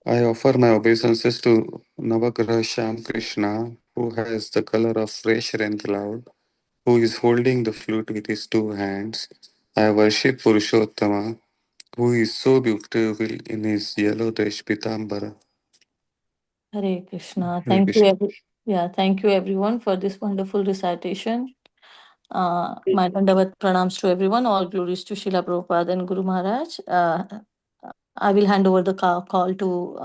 I offer my obeisances to Navagraha Sham Krishna, who has the color of fresh rain cloud, who is holding the flute with his two hands. I worship Purushottama, who is so beautiful in his yellow dress Pitambara. Hare Krishna. Hare Thank you, Krishna. thank you everyone for this wonderful recitation. My Dandavat pranams to everyone. All glories to Srila Prabhupada and Guru Maharaj. I will hand over the call to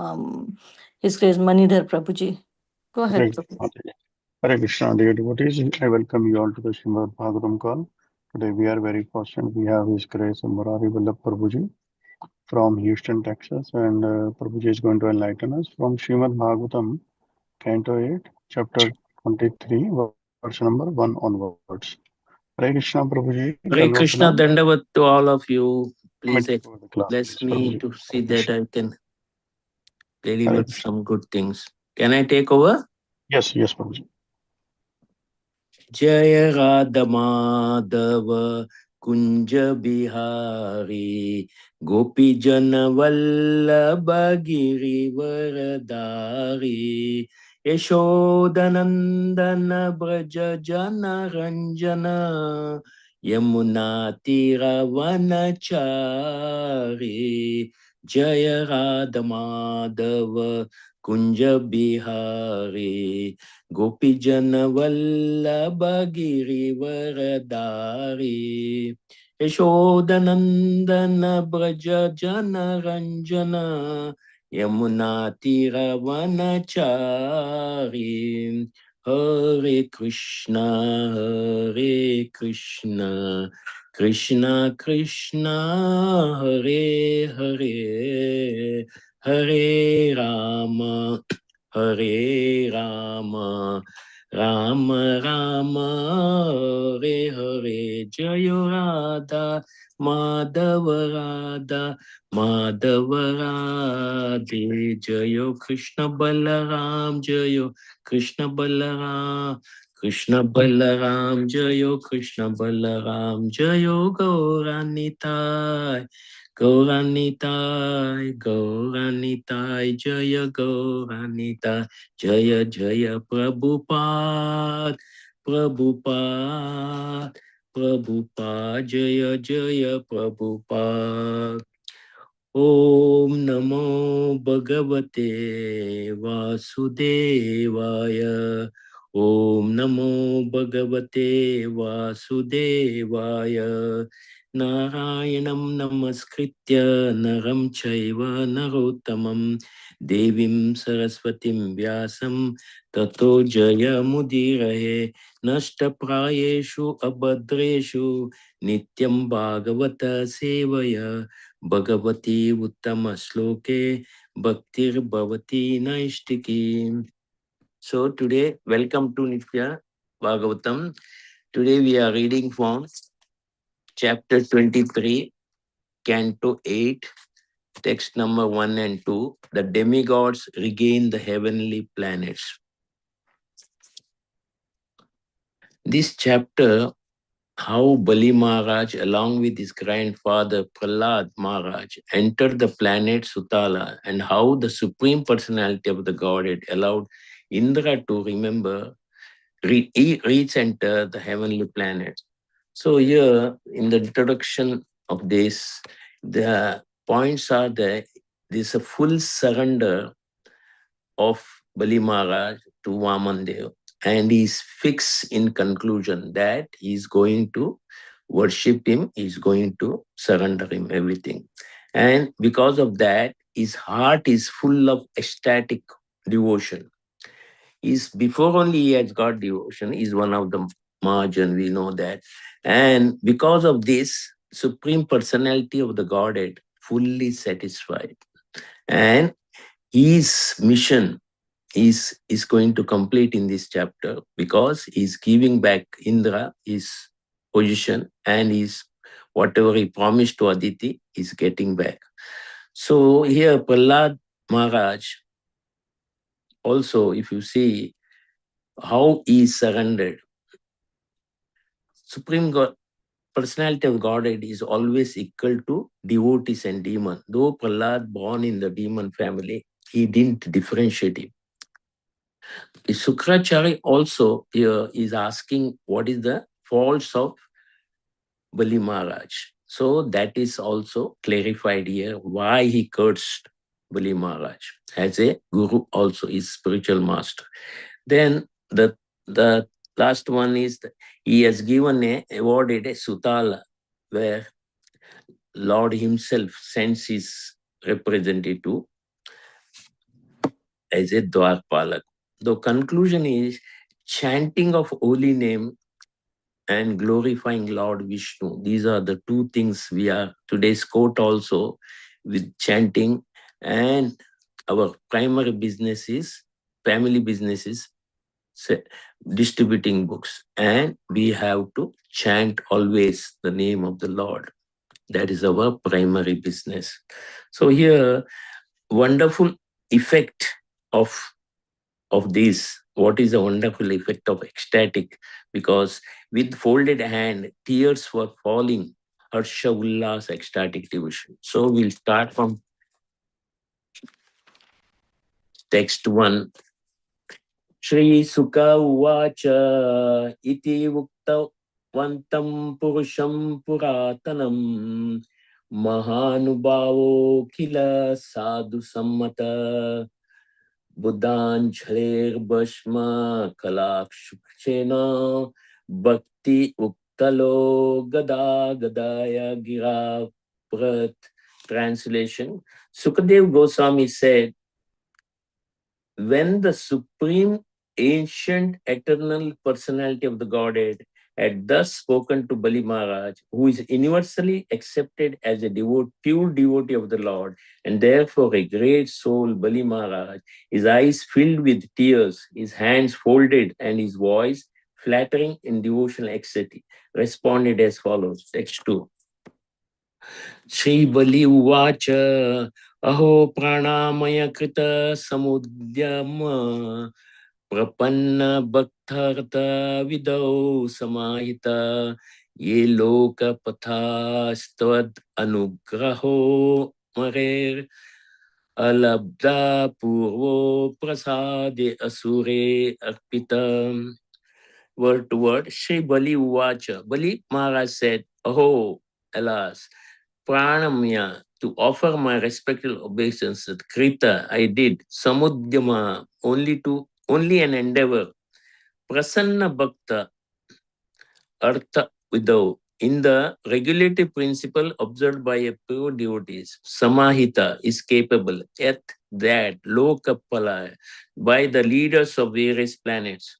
His Grace Manidhar Prabhuji. Go Hare ahead, Prabhu. Krishna, Hare Krishna, dear devotees. I welcome you all to the Srimad Bhagavatam call. Today we are very fortunate. We have His Grace Murari Vallabh Prabhuji from Houston, Texas, and Prabhuji is going to enlighten us from Srimad Bhagavatam, Canto 8, Chapter 23, verse number 1 onwards. Hare Krishna, Prabhuji, Dandavat Hare Pranam. Krishna Dandavat to all of you. Comment Please for the class, please, bless me Prabhuji. to Hare see that Krishna. I can Hare deliver Krishna. some good things. Can I take over? Yes, yes, Prabhuji. Jaya Radha Madhava Kunja Bihari Gopi Jana Vallabha Giri Varadari Yashodanandana Braja Jana Ranjana Yamuna Tira Vanachari Jaya Radha Madhava Kunja Bihari Gopi Jana Vallabha Giri Varadari Yashodanandana Braja Jana Ranjana Yamuna Tira Vanachari Hare Krishna Hare Krishna Krishna Krishna Hare Hare Hare Rama Hare Rama, Rama Rama, Hare Hare, Jaya Radha, Madhava Radha, Madhava Radhe, Jaya Krishna Balaram, Jaya Krishna Balaram, Krishna Balaram, Jaya Krishna Balaram, Jaya Gauranitai. Gauranitai, Gauranitai, Jaya Gauranitai, Jaya Jaya Prabhupada, Prabhupada, Prabhupada, Jaya Jaya Prabhupada. Om Namo Bhagavate Vasudevaya. Om Namo Bhagavate Vasudevaya. Narayanam Namaskritya Naram Chaiva Narottamam Devim Saraswatim Vyasam Tato Jaya Mudirahe Nashtaprayeshu Abhadreshu Nityam Bhagavata Sevaya Bhagavati Uttama Sloke Bhaktir Bhavati Naistiki. So today, welcome to Nitya Bhagavatam. Today we are reading from chapter 23, Canto 8, text number 1 and 2. The demigods regain the heavenly planets. This chapter, how Bali Maharaj, along with his grandfather Prahlad Maharaj, entered the planet Sutala, and how the Supreme Personality of the Godhead allowed Indra to re-enter the heavenly planets. So here, in the introduction of this, the points are that there's a full surrender of Bali Maharaj to Vamandev, and he's fixed in conclusion that he's going to worship him, he's going to surrender him everything. And because of that, his heart is full of ecstatic devotion. Is before only he has got devotion, is one of the margin, we know that. And because of this, Supreme Personality of the Godhead fully satisfied. And his mission is going to complete in this chapter, because he's giving back Indra his position, and his whatever he promised to Aditi is getting back. So here Prahlad Maharaj also, if you see how he surrendered, Supreme God, Personality of Godhead is always equal to devotees and demon. Though Prahlad born in the demon family, He didn't differentiate him. Sukracharya also here is asking what is the faults of Bali Maharaj. So that is also clarified here why he cursed Bali Maharaj as a guru, also his spiritual master. Then the last one is he has given awarded a sutala where Lord himself sends his representative as a Dwarpalak. The conclusion is chanting of holy name and glorifying Lord Vishnu. These are the two things we are today's quote also with chanting, and our primary business is family business is distributing books, and we have to chant always the name of the Lord. That is our primary business. So here, wonderful effect of this. What is the wonderful effect of ecstatic? Because with folded hand, tears were falling. Harsha Ullas, ecstatic devotion. So we'll start from text 1. Shri Sukha Uvacha iti uktavantam purusham puratanam mahanubhavo khila sadhu sammata बुद्धांजलिर्भस्म कलाक्षुक्षेण भक्ति उक्तलो गदा गदाया गिरा prat. Translation. Sukadev Goswami said, when the supreme ancient eternal personality of the Godhead had thus spoken to Bali Maharaj, who is universally accepted as a pure devotee of the Lord, and therefore a great soul, Bali Maharaj, his eyes filled with tears, his hands folded, and his voice flattering in devotional ecstasy, responded as follows. Text 2. Shri Bali Uvacha Aho Pranamaya Krita Samudyama Prapanna Bhaktarta Vidau Samahita Ye Loka Pathastvad Anugraho Marer Alabda Purvo Prasade Asure Arpita. Word to word, Shri Bali Uvacha. Bali Maharaj said, Aho, alas, Pranamya, to offer my respectful obeisances. Krita, I did. Samudyama, only an endeavor. Prasanna Bhakta, Artha Vidau, in the regulative principle observed by a pure devotees. Samahita is capable, yet that Lokapala, by the leaders of various planets.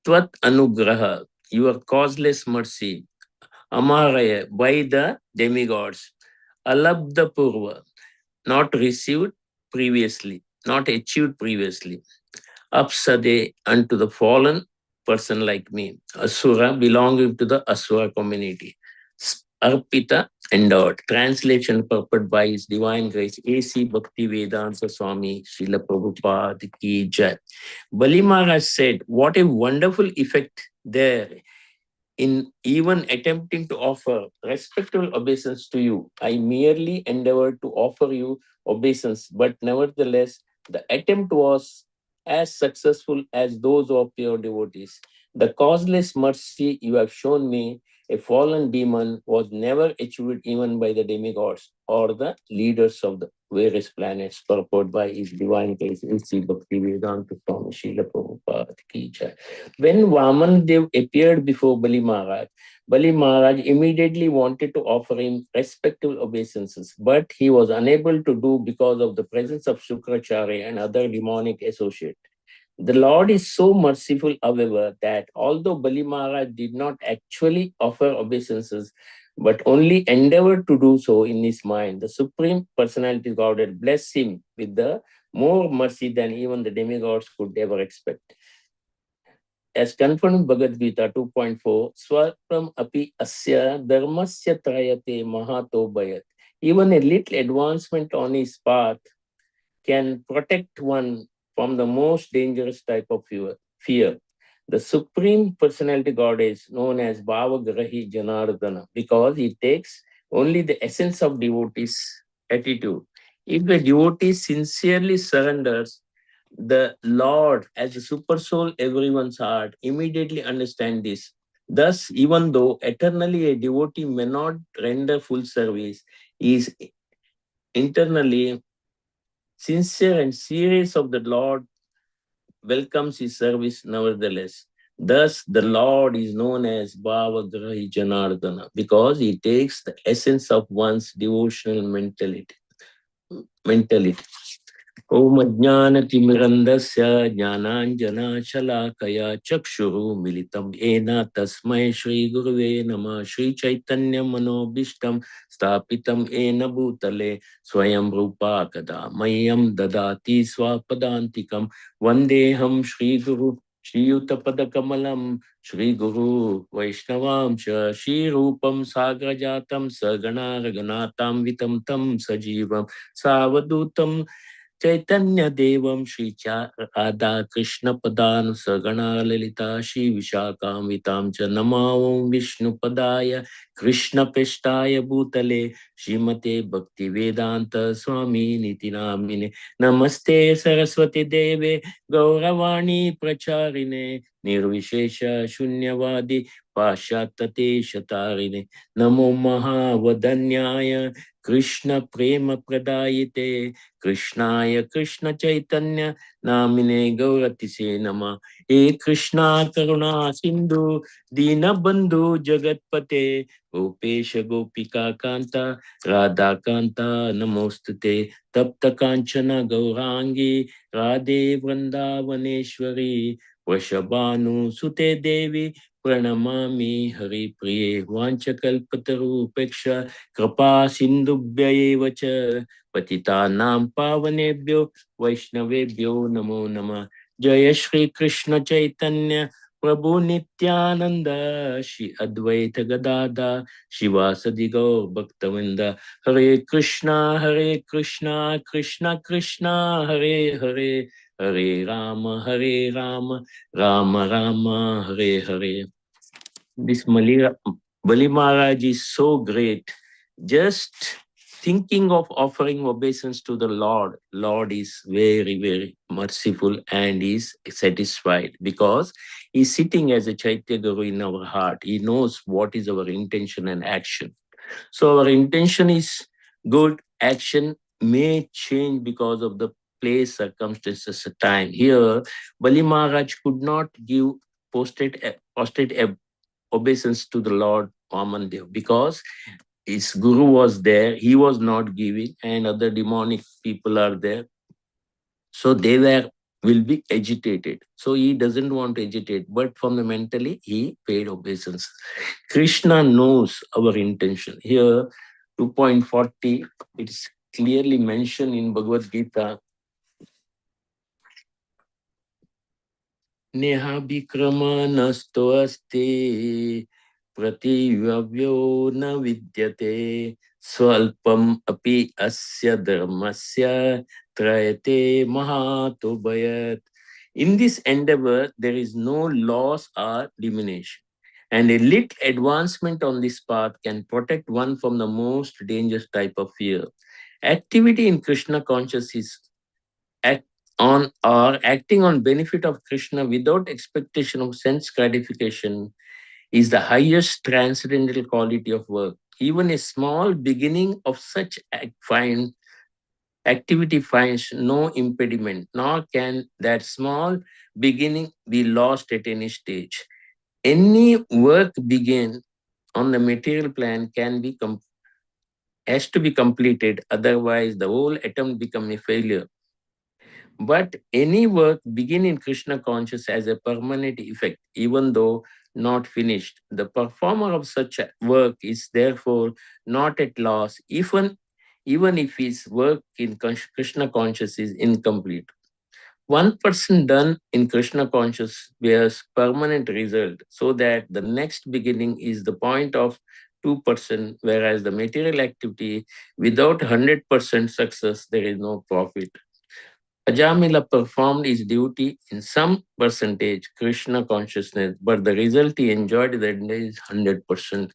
Tvat Anugraha, your causeless mercy. Amaraya, by the demigods. Alabdha Purva, not received previously, not achieved previously. Apsade, unto the fallen person like me. Asura, belonging to the Asura community. Arpita, endowed. Translation purported by His Divine Grace A.C. Bhakti Vedanta Swami Srila Prabhupada Ki Jai. Bali Maharaj said, what a wonderful effect there in even attempting to offer respectful obeisance to you. I merely endeavored to offer you obeisance, but nevertheless, the attempt was as successful as those of your devotees. The causeless mercy you have shown me, a fallen demon, was never achieved even by the demigods or the leaders of the various planets, purported by His Divine Grace, A.C. Bhakti Vedanta Swami Srila Prabhupada Ki Jai. When Vaman Dev appeared before Bali Maharaj immediately wanted to offer him respectful obeisances, but he was unable to do because of the presence of Shukracharya and other demonic associates. The Lord is so merciful, however, that although Bali Maharaj did not actually offer obeisances, but only endeavored to do so in his mind, the Supreme Personality of Godhead blessed him with the more mercy than even the demigods could ever expect. As confirmed in Bhagavad Gita 2.4, Swapram api asya dharmasya trayate mahato bayat. Even a little advancement on his path can protect one from the most dangerous type of fear. The Supreme Personality God is known as Bhavagrahi Janardana because he takes only the essence of devotee's attitude. If the devotee sincerely surrenders, the Lord, as a super soul, everyone's heart, immediately understand this. Thus, even though eternally a devotee may not render full service, he is internally sincere and serious of the Lord, welcomes his service nevertheless. Thus, the Lord is known as Bhavagrahi Janardana because he takes the essence of one's devotional mentality. Om Ajnanatimirandasya Jnananjanashalakaya Chakshuru Militam Ena Tasmai Shri Guruve Nama Shri Chaitanya Manobishtam Stapitam Ena Bhutale Swayam Rupa Kada Mayam Dadati Swapadantikam Vandeham Shri Guru Shri Uttapada Kamalam Shri Guru Vaishnavam Shri Rupam Sagrajatam Sagana Raganatam Vitam Tam Sajivam Savadutam चैतन्य देवम श्री राधा कृष्ण पदान सगणा ललिता श्री विशाखान्वितां च नमामि विष्णु पदाय कृष्ण पृष्ठाय भूतले श्रीमते भक्ति वेदांत स्वामी निति नामिने नमस्ते सरस्वती देवे गौरवाणी प्रचारिणे निर्विशेष शून्यवादी पाश्चात्य शतारिणे नमो महावदन्याय कृष्ण प्रेम प्रदायिते कृष्णाय कृष्ण चैतन्य नामिने गौरतिसे नमः हे कृष्णा करुणा सिंधु दीनबंधु जगतपते गोपेश गोपिका कांता राधा कांता नमोस्तुते तप्त कांचन गौरांगी राधे वृंदावनेश्वरी वृषभानुसुते देवी प्रणमामि हरिप्रिये वाञ्छकल्पतरुपेक्ष कृपा सिन्धुभ्यैव च पतितानां पावनेभ्यो वैष्णवेभ्यो नमो नमः जय श्री कृष्ण चैतन्य प्रभु नित्यानंद श्री अद्वैत गदाधा शिवासदि गौर भक्तवृंद हरे Krishna Krishna Krishna Hare Hare Hare Ram Ram Ram Hare Hare. This Bali Maharaj is so great. Just thinking of offering obeisance to the Lord is very, very merciful and is satisfied because he's sitting as a Chaitya Guru in our heart. He knows what is our intention and action. So our intention is good. Action may change because of the place, circumstances, time. Here, Bali Maharaj could not give posted obeisance to the Lord Vamandev because his guru was there, he was not giving, and other demonic people are there. So they will be agitated. So he doesn't want to agitate, but from the mentally, he paid obeisance. Krishna knows our intention. Here, 2.40, it's clearly mentioned in Bhagavad Gita. Neha Vikrama nasto asti प्रतिव्यव्यो न विद्यते स्वल्पम अपि अस्य धर्मस्य त्रयते महातोभयत्. In this endeavor, there is no loss or diminution, and a little advancement on this path can protect one from the most dangerous type of fear. Activity in Krishna consciousness act on or acting on benefit of Krishna without expectation of sense gratification is the highest transcendental quality of work. Even a small beginning of such activity finds no impediment, nor can that small beginning be lost at any stage. Any work begin on the material plan has to be completed, otherwise the whole attempt becomes a failure. But any work begin in Krishna conscious has a permanent effect, even though not finished. The performer of such work is therefore not at loss, even if his work in Krishna conscious is incomplete. 1% done in Krishna conscious bears permanent result, so that the next beginning is the point of 2%, whereas the material activity without 100% success, there is no profit. Ajamila performed his duty in some percentage Krishna consciousness, but the result he enjoyed that day is 100%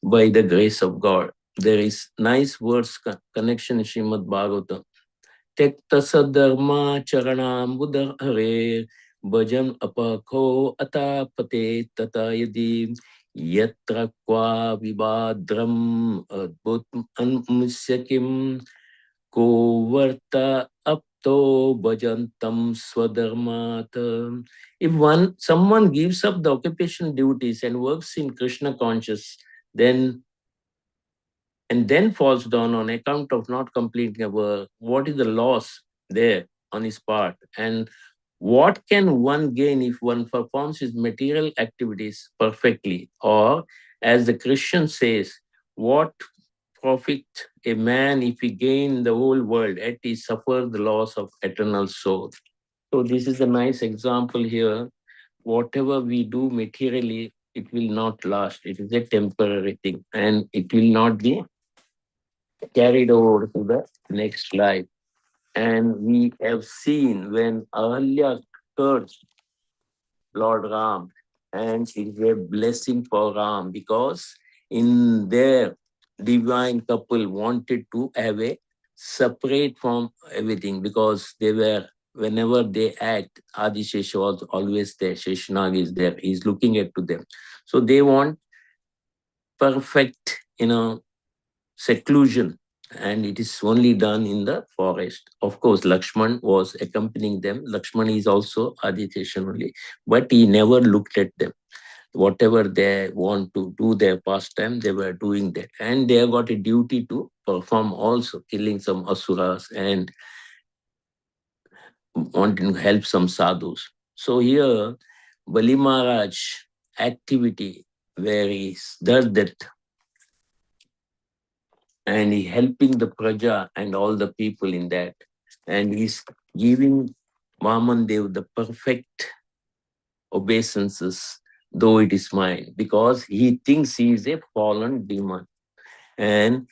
by the grace of God. there is nice words connection in Srimad Bhagavatam. Tekta sadharma charanambudar hare bhajan apakho atapate tata yadi yatra kwa vibadram adbhut anmusyakim ko varta apto bhajantam swadharmat. If someone gives up the occupation duties and works in Krishna conscious, then falls down on account of not completing a work, what is the loss there on his part? And what can one gain if one performs his material activities perfectly? Or, as the Christian says, what profit a man if he gain the whole world, yet he suffer the loss of eternal soul? So this is a nice example here. Whatever we do materially, it will not last. It is a temporary thing, and it will not be carried over to the next life. And we have seen when Ahalya cursed Lord Ram, and it is a blessing for Ram because in their divine couple wanted to have a separate from everything because they were, whenever they act, Adishesha was always there, Sheshanag is there, he's looking at to them. So they want perfect, seclusion, and it is only done in the forest. Of course, Lakshman was accompanying them. Lakshman is also Aditya only, but he never looked at them. Whatever they want to do their pastime, they were doing that. And they have got a duty to perform also, killing some asuras and wanting to help some sadhus. So here, Bali Maharaj activity where he does that and he helping the praja and all the people in that. And he's giving Vaman Dev the perfect obeisances, though it is mine, because he thinks he is a fallen demon. And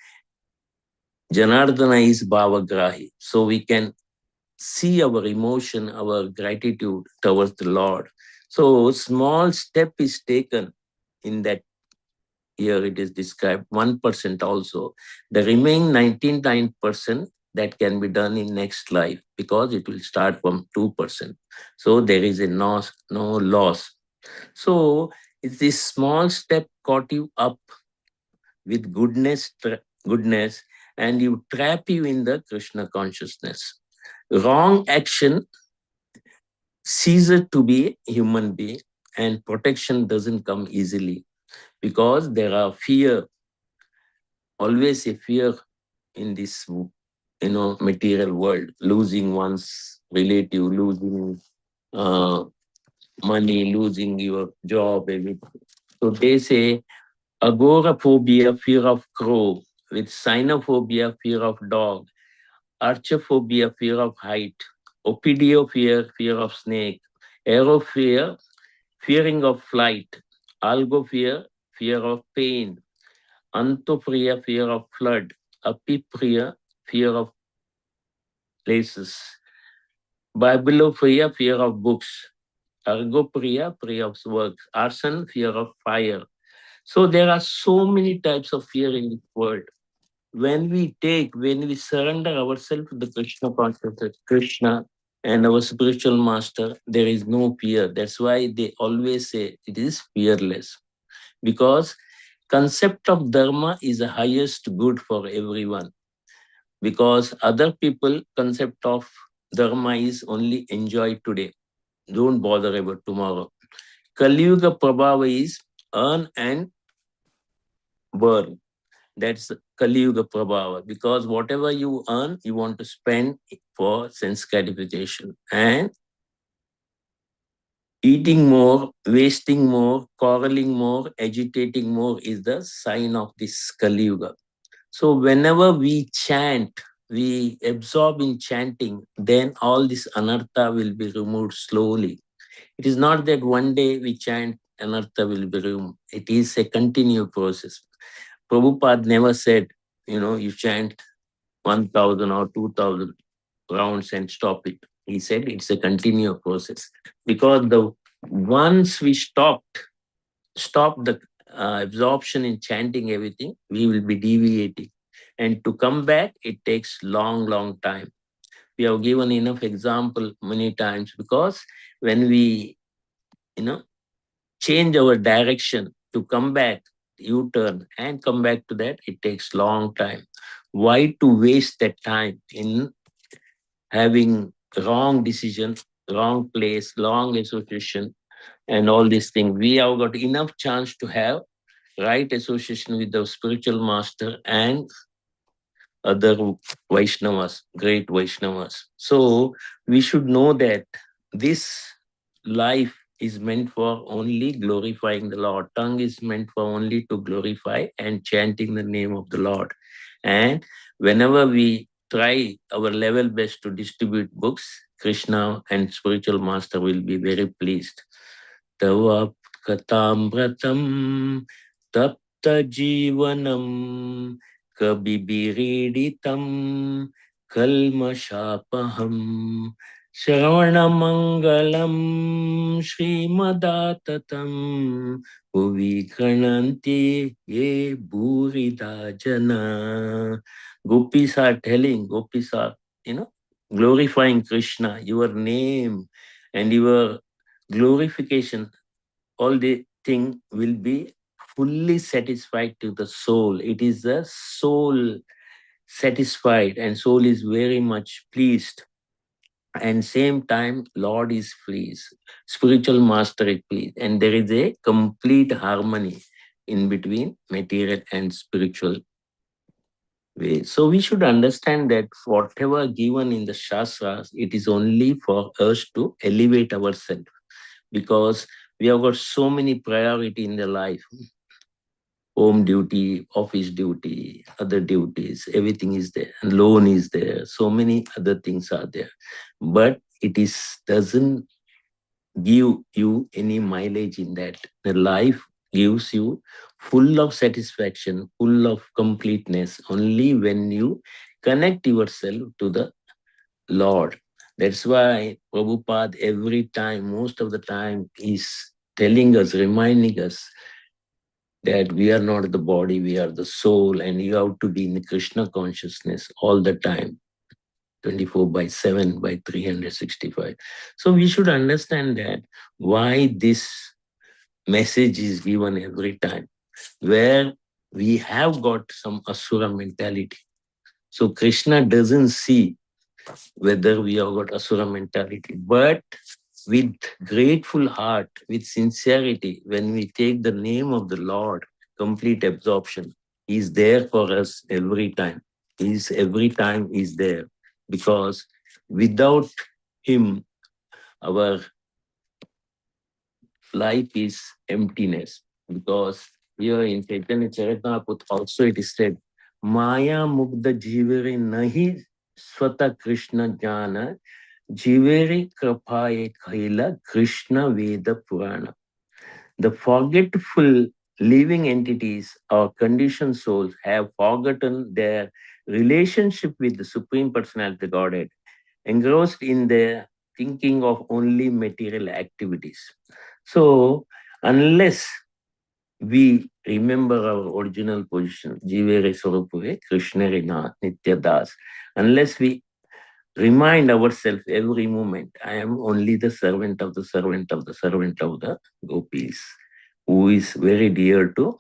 Janardana is Bhavagrahi. So we can see our emotion, our gratitude towards the Lord. So small step is taken in that. Here it is described 1% also. The remaining 99% that can be done in next life because it will start from 2%. So there is no loss. So if this small step caught you up with goodness, and you trap you in the Krishna consciousness. Wrong action ceases to be a human being, and protection doesn't come easily because there are always a fear in this material world, losing one's relative, losing money, losing your job, everything. So they say agoraphobia, fear of crow, with cynophobia, fear of dog, archophobia, fear of height, opidiophobia, fear of snake, aerophobia, fearing of flight, algophobia, fear of pain, Antopriya, fear of flood, Apipriya, fear of places, Bibliophobia, fear of books, Argopriya, fear of works, Arson, fear of fire. So there are so many types of fear in this world. When we surrender ourselves to the Krishna consciousness, Krishna and our spiritual master, there is no fear. That's why they always say it is fearless. Because concept of dharma is the highest good for everyone, because other people concept of dharma is only enjoy today, don't bother about tomorrow. Kali Yuga Prabhava is earn and burn. That's Kali Yuga Prabhava, because whatever you earn, you want to spend for sense gratification. And eating more, wasting more, quarreling more, agitating more is the sign of this Kali Yuga. So whenever we chant, we absorb in chanting, then all this anartha will be removed slowly. It is not that one day we chant, anartha will be removed. It is a continued process. Prabhupada never said, you chant 1,000 or 2,000 rounds and stop it. He said it's a continuous process, because once we stop the absorption in chanting everything, we will be deviating. And to come back, it takes long time. We have given enough example many times, because when we, change our direction to come back, U-turn and come back to that, it takes long time. Why to waste that time in having wrong decision, wrong place, wrong association, and all these things? We have got enough chance to have right association with the spiritual master and other Vaishnavas, great Vaishnavas. So we should know that this life is meant for only glorifying the Lord. Tongue is meant for only to glorify and chanting the name of the Lord. And whenever we try our level best to distribute books, Krishna and spiritual master will be very pleased. Tava katambratam tapta jivanam kabibiriditam kalmashapaham Shravanamangalam Srimadatam Bhuvi Grananti Ye Bhurida Jana. Gopis are telling, gopis are, glorifying Krishna, your name and your glorification, all the thing will be fully satisfied to the soul. It is the soul satisfied, and soul is very much pleased. And same time, Lord is pleased, spiritual master is pleased, and there is a complete harmony in between material and spiritual way. So we should understand that whatever given in the Shastras, it is only for us to elevate ourselves, because we have got so many priority in the life. Home duty, office duty, other duties, everything is there. And loan is there. So many other things are there. But it doesn't give you any mileage in that. The life gives you full of satisfaction, full of completeness, only when you connect yourself to the Lord. That's why Prabhupada every time, most of the time, is telling us, reminding us that we are not the body, we are the soul, and you have to be in Krishna consciousness all the time, 24/7 by 365. So we should understand that why this message is given every time, where we have got some asura mentality. So Krishna doesn't see whether we have got asura mentality, but with grateful heart, with sincerity, when we take the name of the Lord, complete absorption, He is there for us every time. Every time is there, because without Him, our life is emptiness. Because here in Chaitanya Charitamrita also it is said, Maya Mugdha Jivere Nahi Swata Krishna Jnana Jiveri Krapaye Kaila Krishna Veda Purana. The forgetful living entities or conditioned souls have forgotten their relationship with the Supreme Personality of Godhead, engrossed in their thinking of only material activities. So, unless we remember our original position, Jivere Swarupuve, Krishna Rina Nitya Das, unless we remind ourselves every moment, I am only the servant of the servant of the servant of the gopis, who is very dear to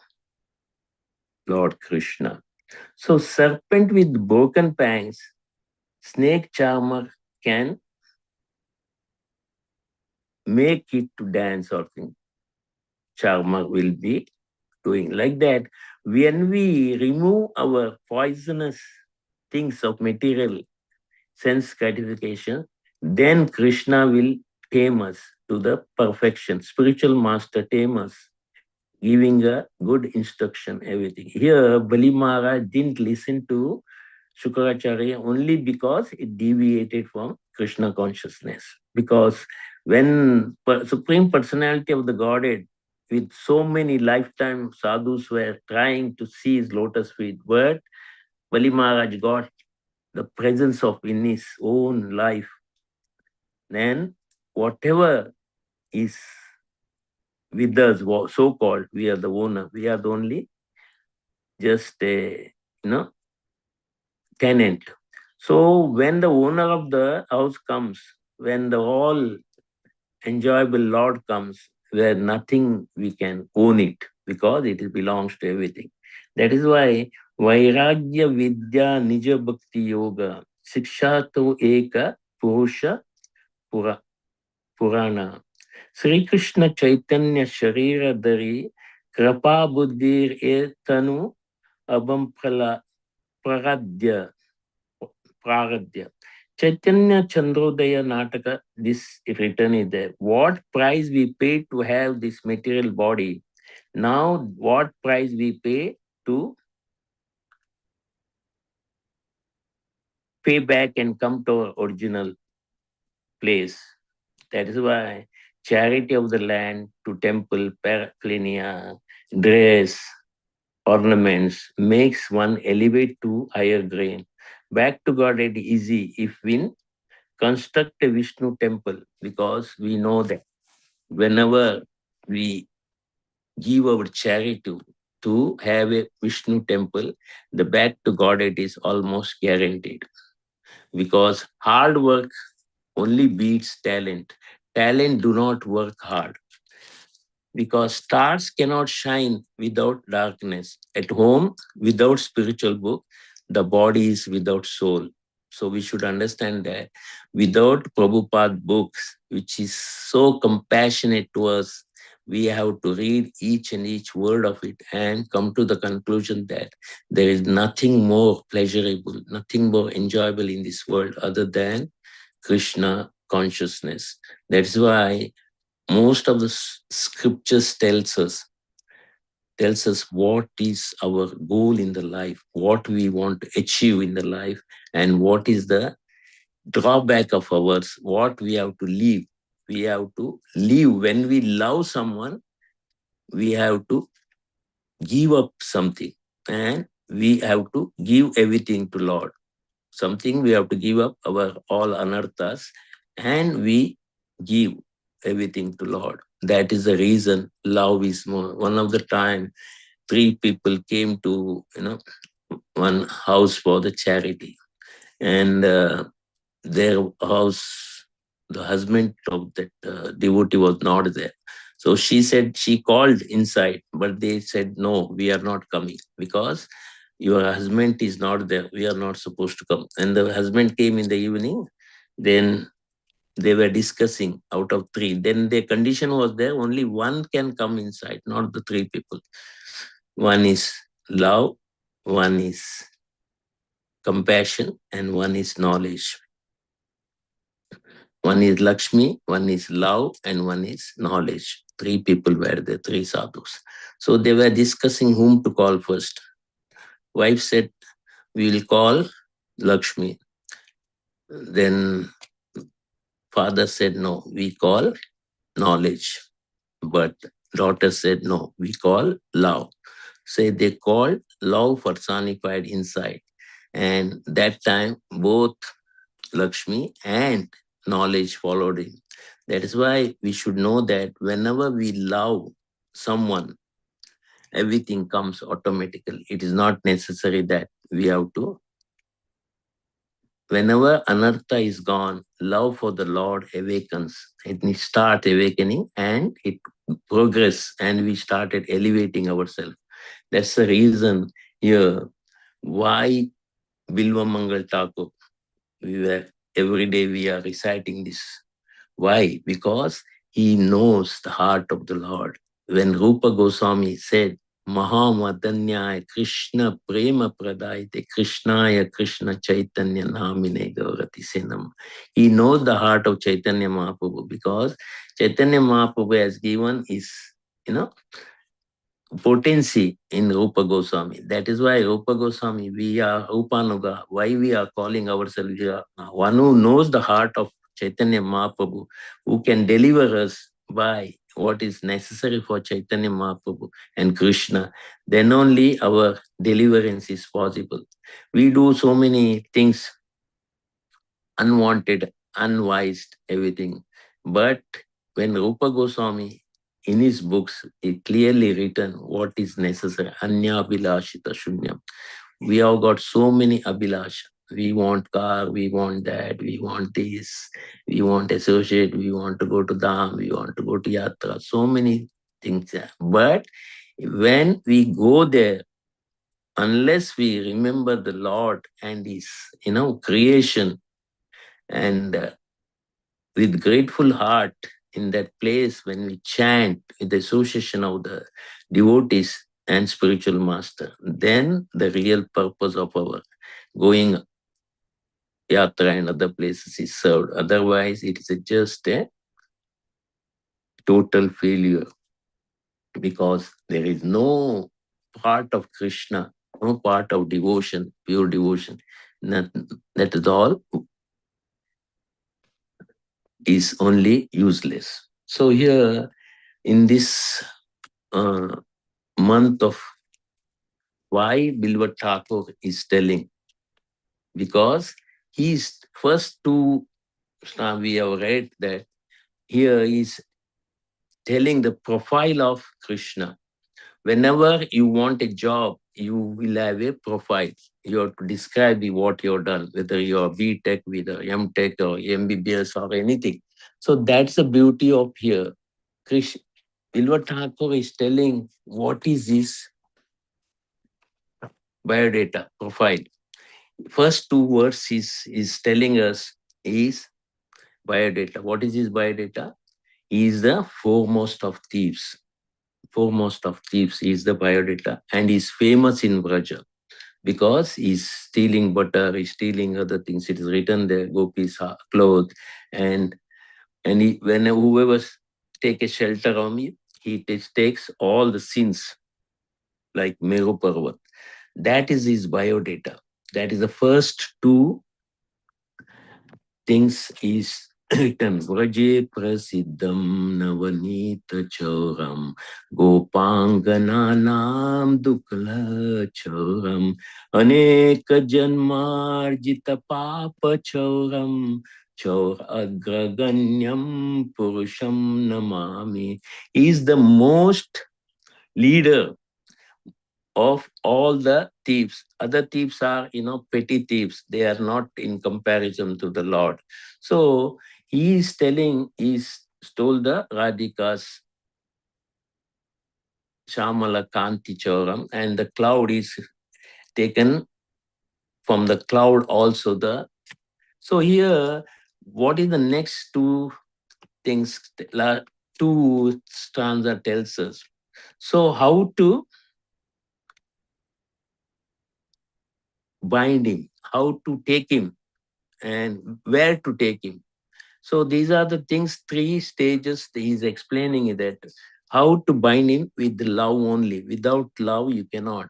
Lord Krishna. So serpent with broken fangs, snake charmer can make it to dance or think. Charmer will be doing like that. When we remove our poisonous things of material sense gratification, then Krishna will tame us to the perfection. Spiritual master tame us, giving a good instruction, everything. Here, Bali Maharaj didn't listen to Shukracharya only because it deviated from Krishna consciousness. Because when Supreme Personality of the Godhead, with so many lifetime sadhus were trying to see his lotus feet, but Bali Maharaj got the presence of in his own life, then whatever is with us, so-called, we are the owner. We are the only just a, tenant. So when the owner of the house comes, when the all enjoyable Lord comes, where nothing we can own it because it belongs to everything. That is why Vairagya Vidya Nija Bhakti Yoga Siksha to Eka Purusha Purana. Sri Krishna Chaitanya Sharira Dari Krapa Buddhir Etanu Abam Praradya Praradya. Chaitanya Chandrodaya Nataka, this written is there. What price we pay to have this material body? Now, what price we pay to pay back and come to our original place? That is why charity of the land to temple, paraphernalia, dress, ornaments makes one elevate to higher grade. Back to God is easy if we construct a Vishnu temple, because we know that whenever we give our charity to have a Vishnu temple, the back to God it is almost guaranteed, because hard work only beats talent. Talent do not work hard, because stars cannot shine without darkness. At home, without spiritual book, the body is without soul. So we should understand that without Prabhupada books, which is so compassionate to us, we have to read each and each word of it and come to the conclusion that there is nothing more pleasurable, nothing more enjoyable in this world other than Krishna consciousness. That's why most of the scriptures tells us what is our goal in the life, what we want to achieve in the life, and what is the drawback of ours, what we have to leave. We have to leave. When we love someone, we have to give up something, and we have to give everything to Lord. Something we have to give up our all anarthas, and we give everything to Lord. That is the reason love is more. One of the time, three people came to one house for the charity, and their house, the husband of that devotee was not there. So she called inside, but they said, no, we are not coming because your husband is not there. We are not supposed to come. And the husband came in the evening. Then they were discussing out of three. Then the condition was there, only one can come inside, not the three people. One is love, one is compassion, and one is knowledge. One is Lakshmi, one is love, and one is knowledge. Three people were there, three sadhus. So they were discussing whom to call first. Wife said, we will call Lakshmi. Then father said, no, we call knowledge. But daughter said, no, we call love. So they called love personified inside. And that time, both Lakshmi and knowledge followed him. That is why we should know that whenever we love someone, everything comes automatically. It is not necessary that we have to. Whenever anartha is gone, love for the Lord awakens. It starts awakening and it progress, and we started elevating ourselves. That's the reason here why Bilva Mangal Thakur, every day we are reciting this. Why? Because he knows the heart of the Lord. When Rupa Goswami said, Mahamadanyaya Krishna Prema Pradayate Krishnaya Krishna Chaitanya Namine Gaurati Senam. He knows the heart of Chaitanya Mahaprabhu, because Chaitanya Mahaprabhu has given his, potency in Rupa Goswami. That is why Rupa Goswami, we are Rupanuga. Why we are calling ourselves one who knows the heart of Chaitanya Mahaprabhu, who can deliver us by what is necessary for Chaitanya Mahaprabhu and Krishna. Then only our deliverance is possible. We do so many things, unwanted, unwise, everything. But when Rupa Goswami in his books, he clearly written what is necessary. Anya Abhilashita Shunyam. We have got so many Abhilash. We want car, we want that, we want this, we want associate, we want to go to Dham, we want to go to Yatra, so many things. But when we go there, unless we remember the Lord and his, creation, and with grateful heart in that place, when we chant with the association of the devotees and spiritual master, then the real purpose of our going yatra and other places is served. Otherwise, it is just a total failure, because there is no part of Krishna, no part of devotion, pure devotion. That is all is only useless. So here in this month of, why Bilva Thakur is telling, because he's first two, we have read that here is telling the profile of Krishna. Whenever you want a job, you will have a profile. You have to describe what you've done, whether you're B.Tech, whether M.Tech or MBBS or anything. So that's the beauty of here. Krishna, Bilva Thakur is telling what is his biodata profile. First two words is telling us is biodata. What is his biodata? He is the foremost of thieves. Foremost of thieves is the biodata, and he's famous in Vraja because he's stealing butter, he's stealing other things. It is written there, Gopi's clothes, and when whoever take a shelter on me, he takes all the sins like Meru Parvat. That is his biodata. That is the first two things is written. Vraje prasiddham navanita chauram gopangananam dukla chauram aneka janmarjita papa chauram chaur agraganyam purusham namami. He is the most leader of all the thieves. Other thieves are, petty thieves. They are not in comparison to the Lord. So he is told the Radhikas Shamala Kanti Chauram, and the cloud is taken from the cloud also. So here, what is the next two things? Two stanza tells us. So how to bind him, how to take him, and where to take him. So these are the things, three stages he's explaining that how to bind him with love only. Without love, you cannot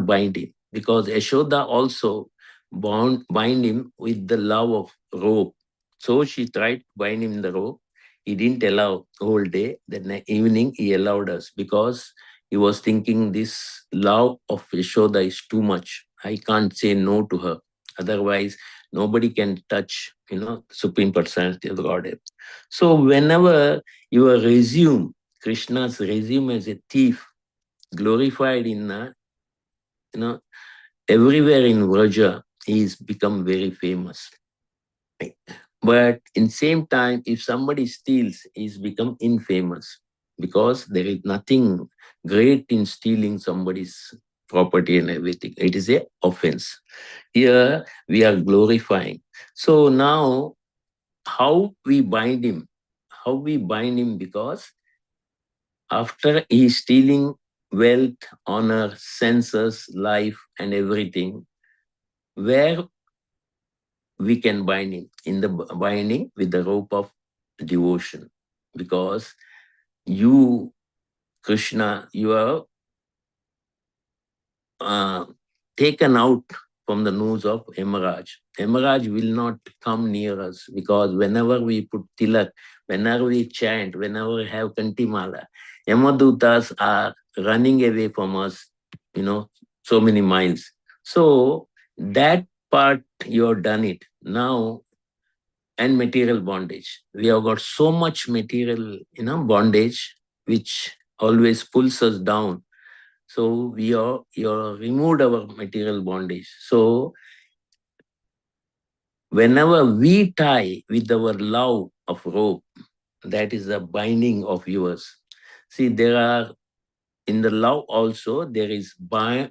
bind him, because Yashoda also bind him with the love of rope. So she tried to bind him in the rope. He didn't allow whole day. Then evening he allowed us, because he was thinking this love of Yashoda is too much. I can't say no to her. Otherwise, nobody can touch, Supreme Personality of the Godhead. So whenever you resume, Krishna's resume as a thief, glorified in, everywhere in Vraja, he's become very famous. But in same time, if somebody steals, he's become infamous, because there is nothing great in stealing somebody's property and everything. It is a offense. Here we are glorifying. So now, how we bind him? How we bind him? Because after he's stealing wealth, honor, senses, life, and everything, where we can bind him? In the binding with the rope of devotion. Because you, Krishna, you are taken out from the nose of Emeraj. Emeraj will not come near us, because whenever we put tilak, whenever we chant, whenever we have kantimala, Yamadutas are running away from us, so many miles. So that part you have done it. Now, and material bondage. We have got so much material, bondage. which always pulls us down. So we are removed our material bondage. So whenever we tie with our love of rope, that is a binding of yours. See, there are in the love also there is bond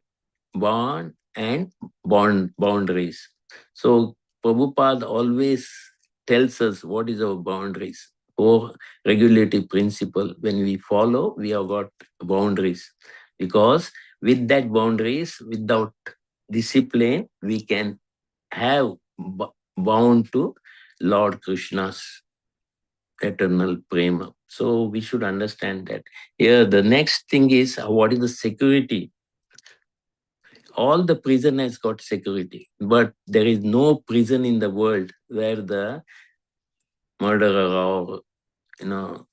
and boundaries. So Prabhupada always tells us what is our boundaries or regulative principle. When we follow, we have got boundaries, because with that boundaries, without discipline, we can have bound to Lord Krishna's eternal prema. So we should understand that. Here, the next thing is what is the security? All the prison has got security, but there is no prison in the world where the murderer or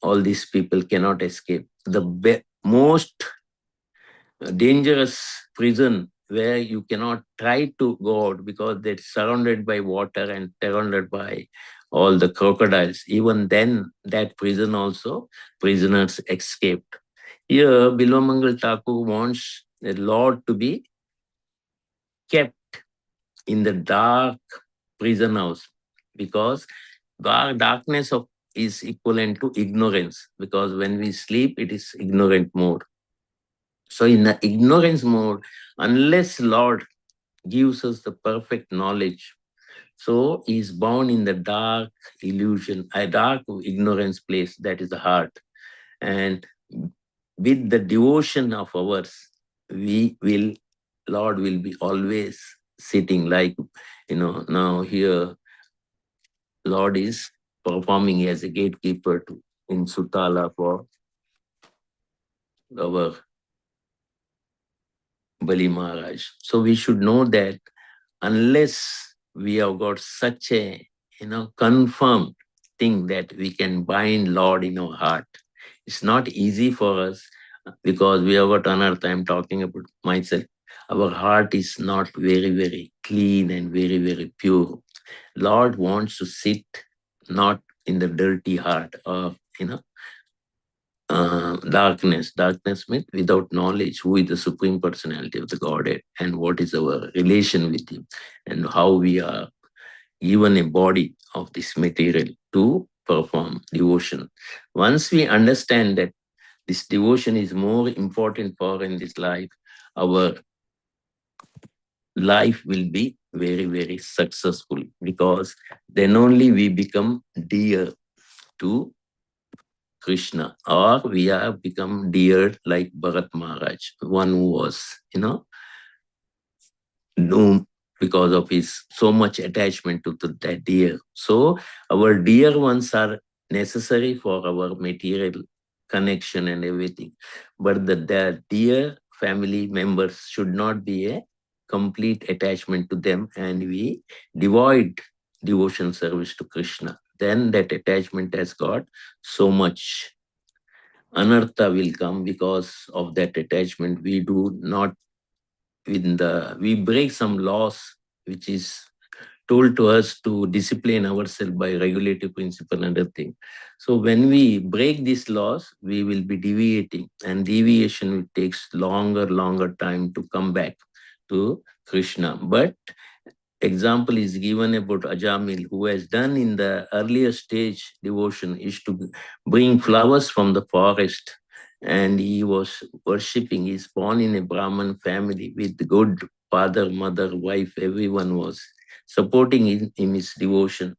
all these people cannot escape. The most dangerous prison where you cannot try to go out because they're surrounded by water and surrounded by all the crocodiles. Even then, that prison also, prisoners escaped. Here, Bilvamangal Thakur wants the Lord to be kept in the dark prison house, because darkness is equivalent to ignorance, because when we sleep, it is ignorant mode. So in the ignorance mode, unless Lord gives us the perfect knowledge, so he is bound in the dark illusion, a dark ignorance place, that is the heart. And with the devotion of ours, Lord will be always sitting, like, now here, Lord is performing as a gatekeeper in Sutala for our Bali Maharaj. So we should know that unless we have got such a confirmed thing that we can bind Lord in our heart, it's not easy for us, because we have got another time talking about myself. Our heart is not very, very clean and very, very pure. Lord wants to sit not in the dirty heart of darkness. Darkness means without knowledge who is the Supreme Personality of the Godhead and what is our relation with Him and how we are given a body of this material to perform devotion. Once we understand that this devotion is more important for in this life, our life will be very, very successful, because then only we become dear to Krishna, or we have become dear like Bharat Maharaj, one who was, doomed because of his so much attachment to that deer. So our dear ones are necessary for our material connection and everything. But the dear family members should not be a complete attachment to them, and we devoid devotion service to Krishna. Then that attachment has got so much anartha will come. Because of that attachment, we do not we break some laws which is told to us to discipline ourselves by regulative principle and everything. So when we break these laws, we will be deviating, and deviation takes longer time to come back to Krishna. But example is given about Ajamil, who has done in the earlier stage devotion is to bring flowers from the forest, and he was worshipping. He's born in a Brahmin family with good father, mother, wife, everyone was supporting him in his devotion.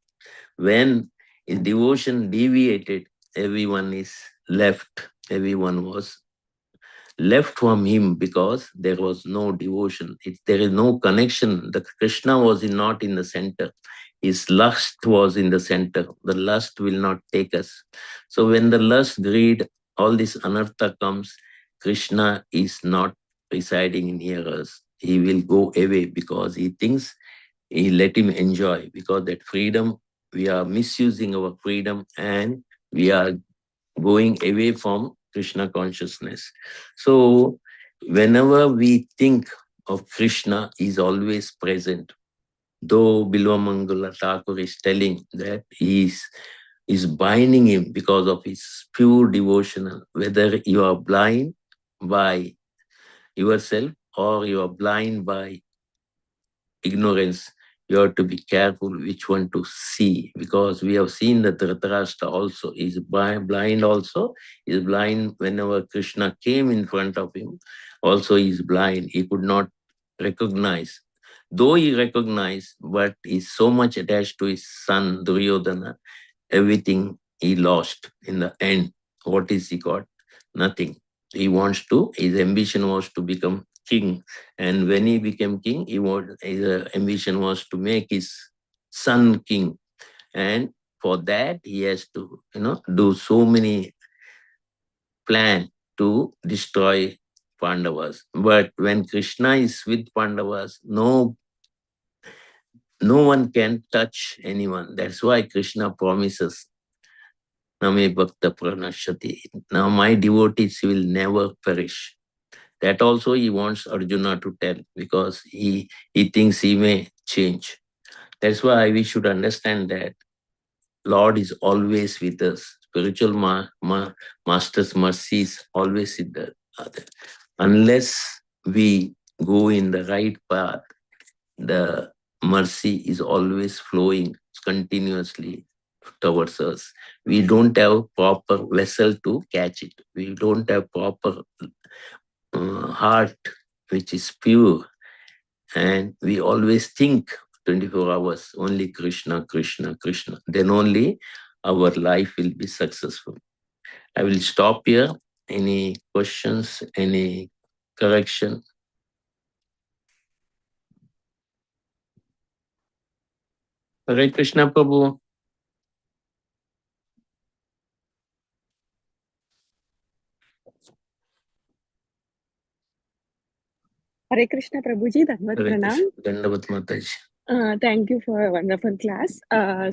When his devotion deviated, everyone is left. Everyone was left from him because there was no devotion. There is no connection. The Krishna was not in the center. His lust was in the center. The lust will not take us. So when the lust, greed, all this anartha comes, Krishna is not residing near us. He will go away because he thinks he let him enjoy, because that freedom, we are misusing our freedom and we are going away from Krishna consciousness. So whenever we think of Krishna, he is always present. Though Bilvamangala Thakur is telling that he is is binding him because of his pure devotional. Whether you are blind by yourself or you are blind by ignorance, you have to be careful which one to see, because we have seen that Dhritarashtra also is blind also. He is blind whenever Krishna came in front of him. Also he is blind. He could not recognize. Though he recognized, but is so much attached to his son Duryodhana, everything he lost in the end. What is he got? Nothing. His ambition was to become king. And when he became king, his ambition was to make his son king. And for that, he has to, do so many plans to destroy Pandavas. But when Krishna is with Pandavas, no one can touch anyone. That's why Krishna promises, Name Bhakta Pranashati. Now my devotees will never perish. That also he wants Arjuna to tell, because he thinks he may change. That's why we should understand that Lord is always with us. Spiritual master's mercy is always with the other. Unless we go in the right path, the mercy is always flowing continuously towards us. We don't have proper vessel to catch it. We don't have proper heart which is pure, and we always think 24 hours only Krishna, Krishna, Krishna. Then only our life will be successful. I will stop here. Any questions? Any correction? Hare Krishna, Prabhu. Hare Krishna Prabhuji, Dhanvat Hare Pranam. Krishna. Dandavat Mataji. Thank you for a wonderful class.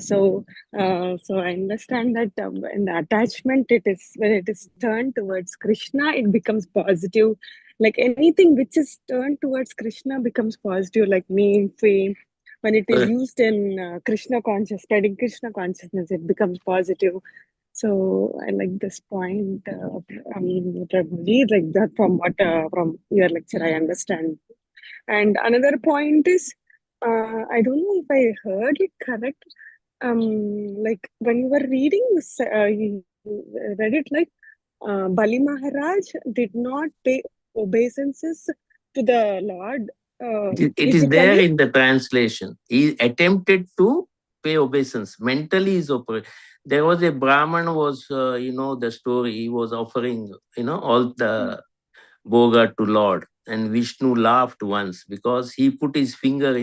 So I understand that in the attachment, it is when it is turned towards Krishna, it becomes positive. Like anything which is turned towards Krishna becomes positive, like name, fame. When it is used in spreading Krishna consciousness, it becomes positive. So I like this point, Prabhuji, like that from your lecture, I understand. And another point is, I don't know if I heard it correct. Like when you were reading this, you read it like Bali Maharaj did not pay obeisances to the Lord. It is there in the translation. He attempted to pay obeisance. Mentally is operating. There was a Brahman was, the story. He was offering, all the boga to Lord. And Vishnu laughed once because he put his finger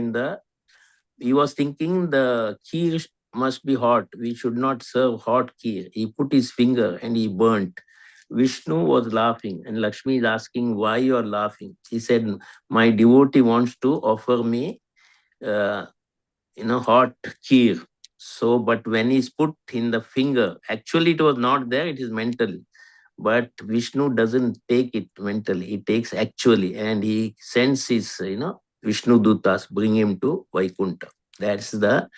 he was thinking the kheer must be hot. We should not serve hot kheer. He put his finger and he burnt. Vishnu was laughing and Lakshmi is asking why you are laughing. He said, my devotee wants to offer me, hot kheer. So, but when he's put in the finger, actually it was not there, it is mentally. But Vishnu doesn't take it mentally, he takes actually, and he sends his, Vishnu Dutas, bring him to Vaikuntha. That's the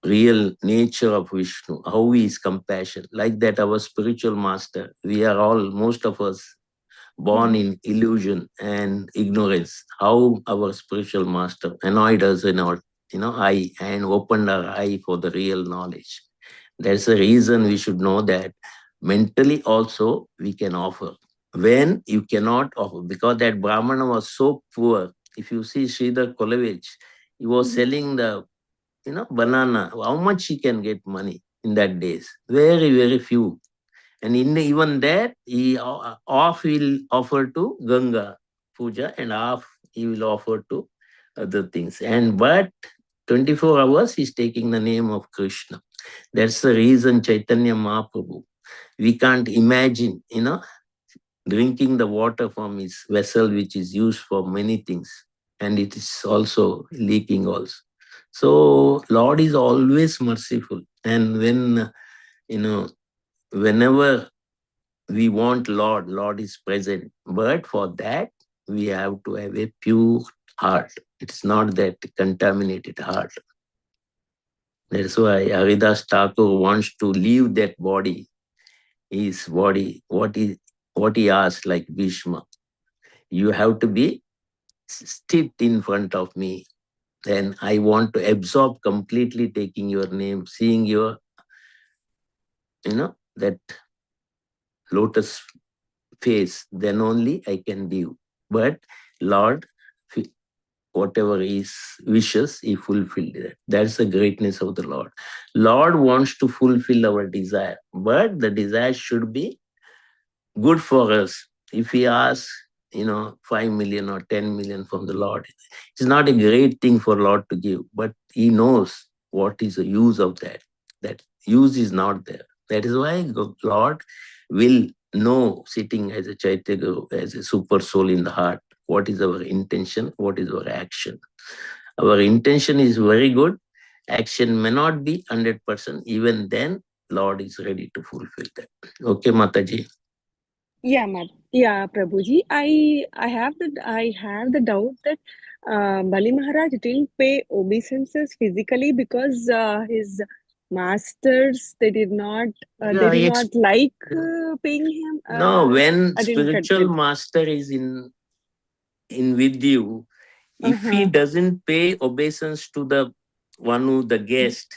real nature of Vishnu, how he is compassion. Like that, our spiritual master, we are all, most of us, born in illusion and ignorance. How our spiritual master annoyed us in our, eye and opened our eye for the real knowledge. That's the reason we should know that mentally also we can offer. When you cannot offer, because that Brahmana was so poor. If you see Sridhar Kolavich, he was selling the banana. How much he can get money in that days? Very, very few. And even that, he half will offer to Ganga puja and half he will offer to other things. But 24 hours he's taking the name of Krishna. That's the reason Chaitanya Mahaprabhu, we can't imagine, drinking the water from his vessel, which is used for many things. And it is also leaking also. So Lord is always merciful. And when, whenever we want Lord is present. But for that, we have to have a pure heart. It's not that contaminated heart. That's why Haridas Thakur wants to leave that body, his body, what he asked, like Bhishma. You have to be stepped in front of me. Then I want to absorb completely, taking your name, seeing your, that lotus face, then only I can leave. But Lord, whatever his wishes, he fulfilled it. That's the greatness of the Lord. Lord wants to fulfill our desire, but the desire should be good for us. If he asks, 5 million or 10 million from the Lord, it's not a great thing for Lord to give, but he knows what is the use of that. That use is not there. That is why Lord will know, sitting as a Chaitya Guru, as a super soul in the heart, what is our intention, what is our action. Our intention is very good. Action may not be 100%. Even then, Lord is ready to fulfill that. Okay, Mataji. Yeah, yeah, Prabhuji. I have the doubt that Bali Maharaj didn't pay obeisances physically because his masters they did not like paying him. No, when I didn't get spiritual it. master is in with you, if he doesn't pay obeisance to the the guest,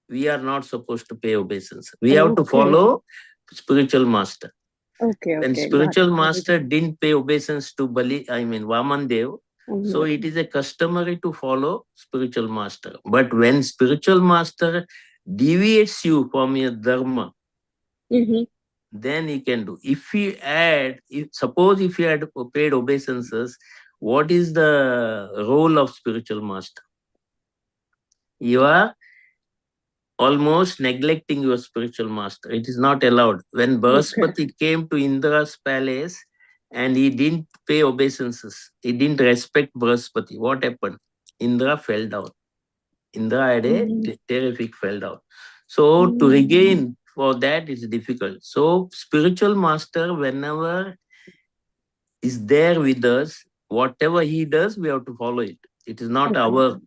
we are not supposed to pay obeisance. We have to follow spiritual master. Okay. When spiritual master didn't pay obeisance to Vaman Dev, so it is a customary to follow spiritual master. But when spiritual master deviates you from your dharma, then he can do. If suppose if he had paid obeisances, what is the role of spiritual master? You are almost neglecting your spiritual master. It is not allowed. When Brihaspati came to Indra's palace and he didn't pay obeisances, he didn't respect Brihaspati, what happened? Indra fell down. Indra had a terrific fell down. So to regain for that is difficult. So spiritual master, whenever is there with us, whatever he does, we have to follow it. It is not our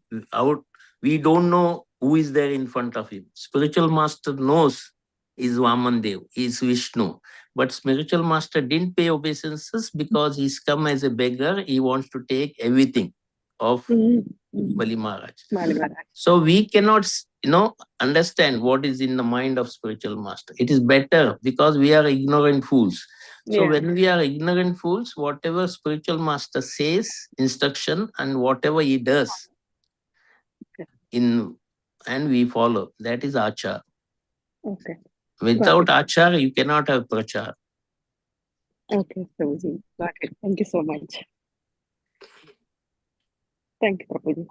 we don't know who is there in front of him. Spiritual master knows is Vaman Dev, is Vishnu. But spiritual master didn't pay obeisances because he's come as a beggar. He wants to take everything of Bali Maharaj. So we cannot, understand what is in the mind of spiritual master. It is better because we are ignorant fools. So when we are ignorant fools, whatever spiritual master says, instruction, and whatever he does, and we follow. That is achar. Okay. Without achar, you cannot have prachar. Okay, Prabhuji. Got it. Thank you so much. Thank you, Prabhuji.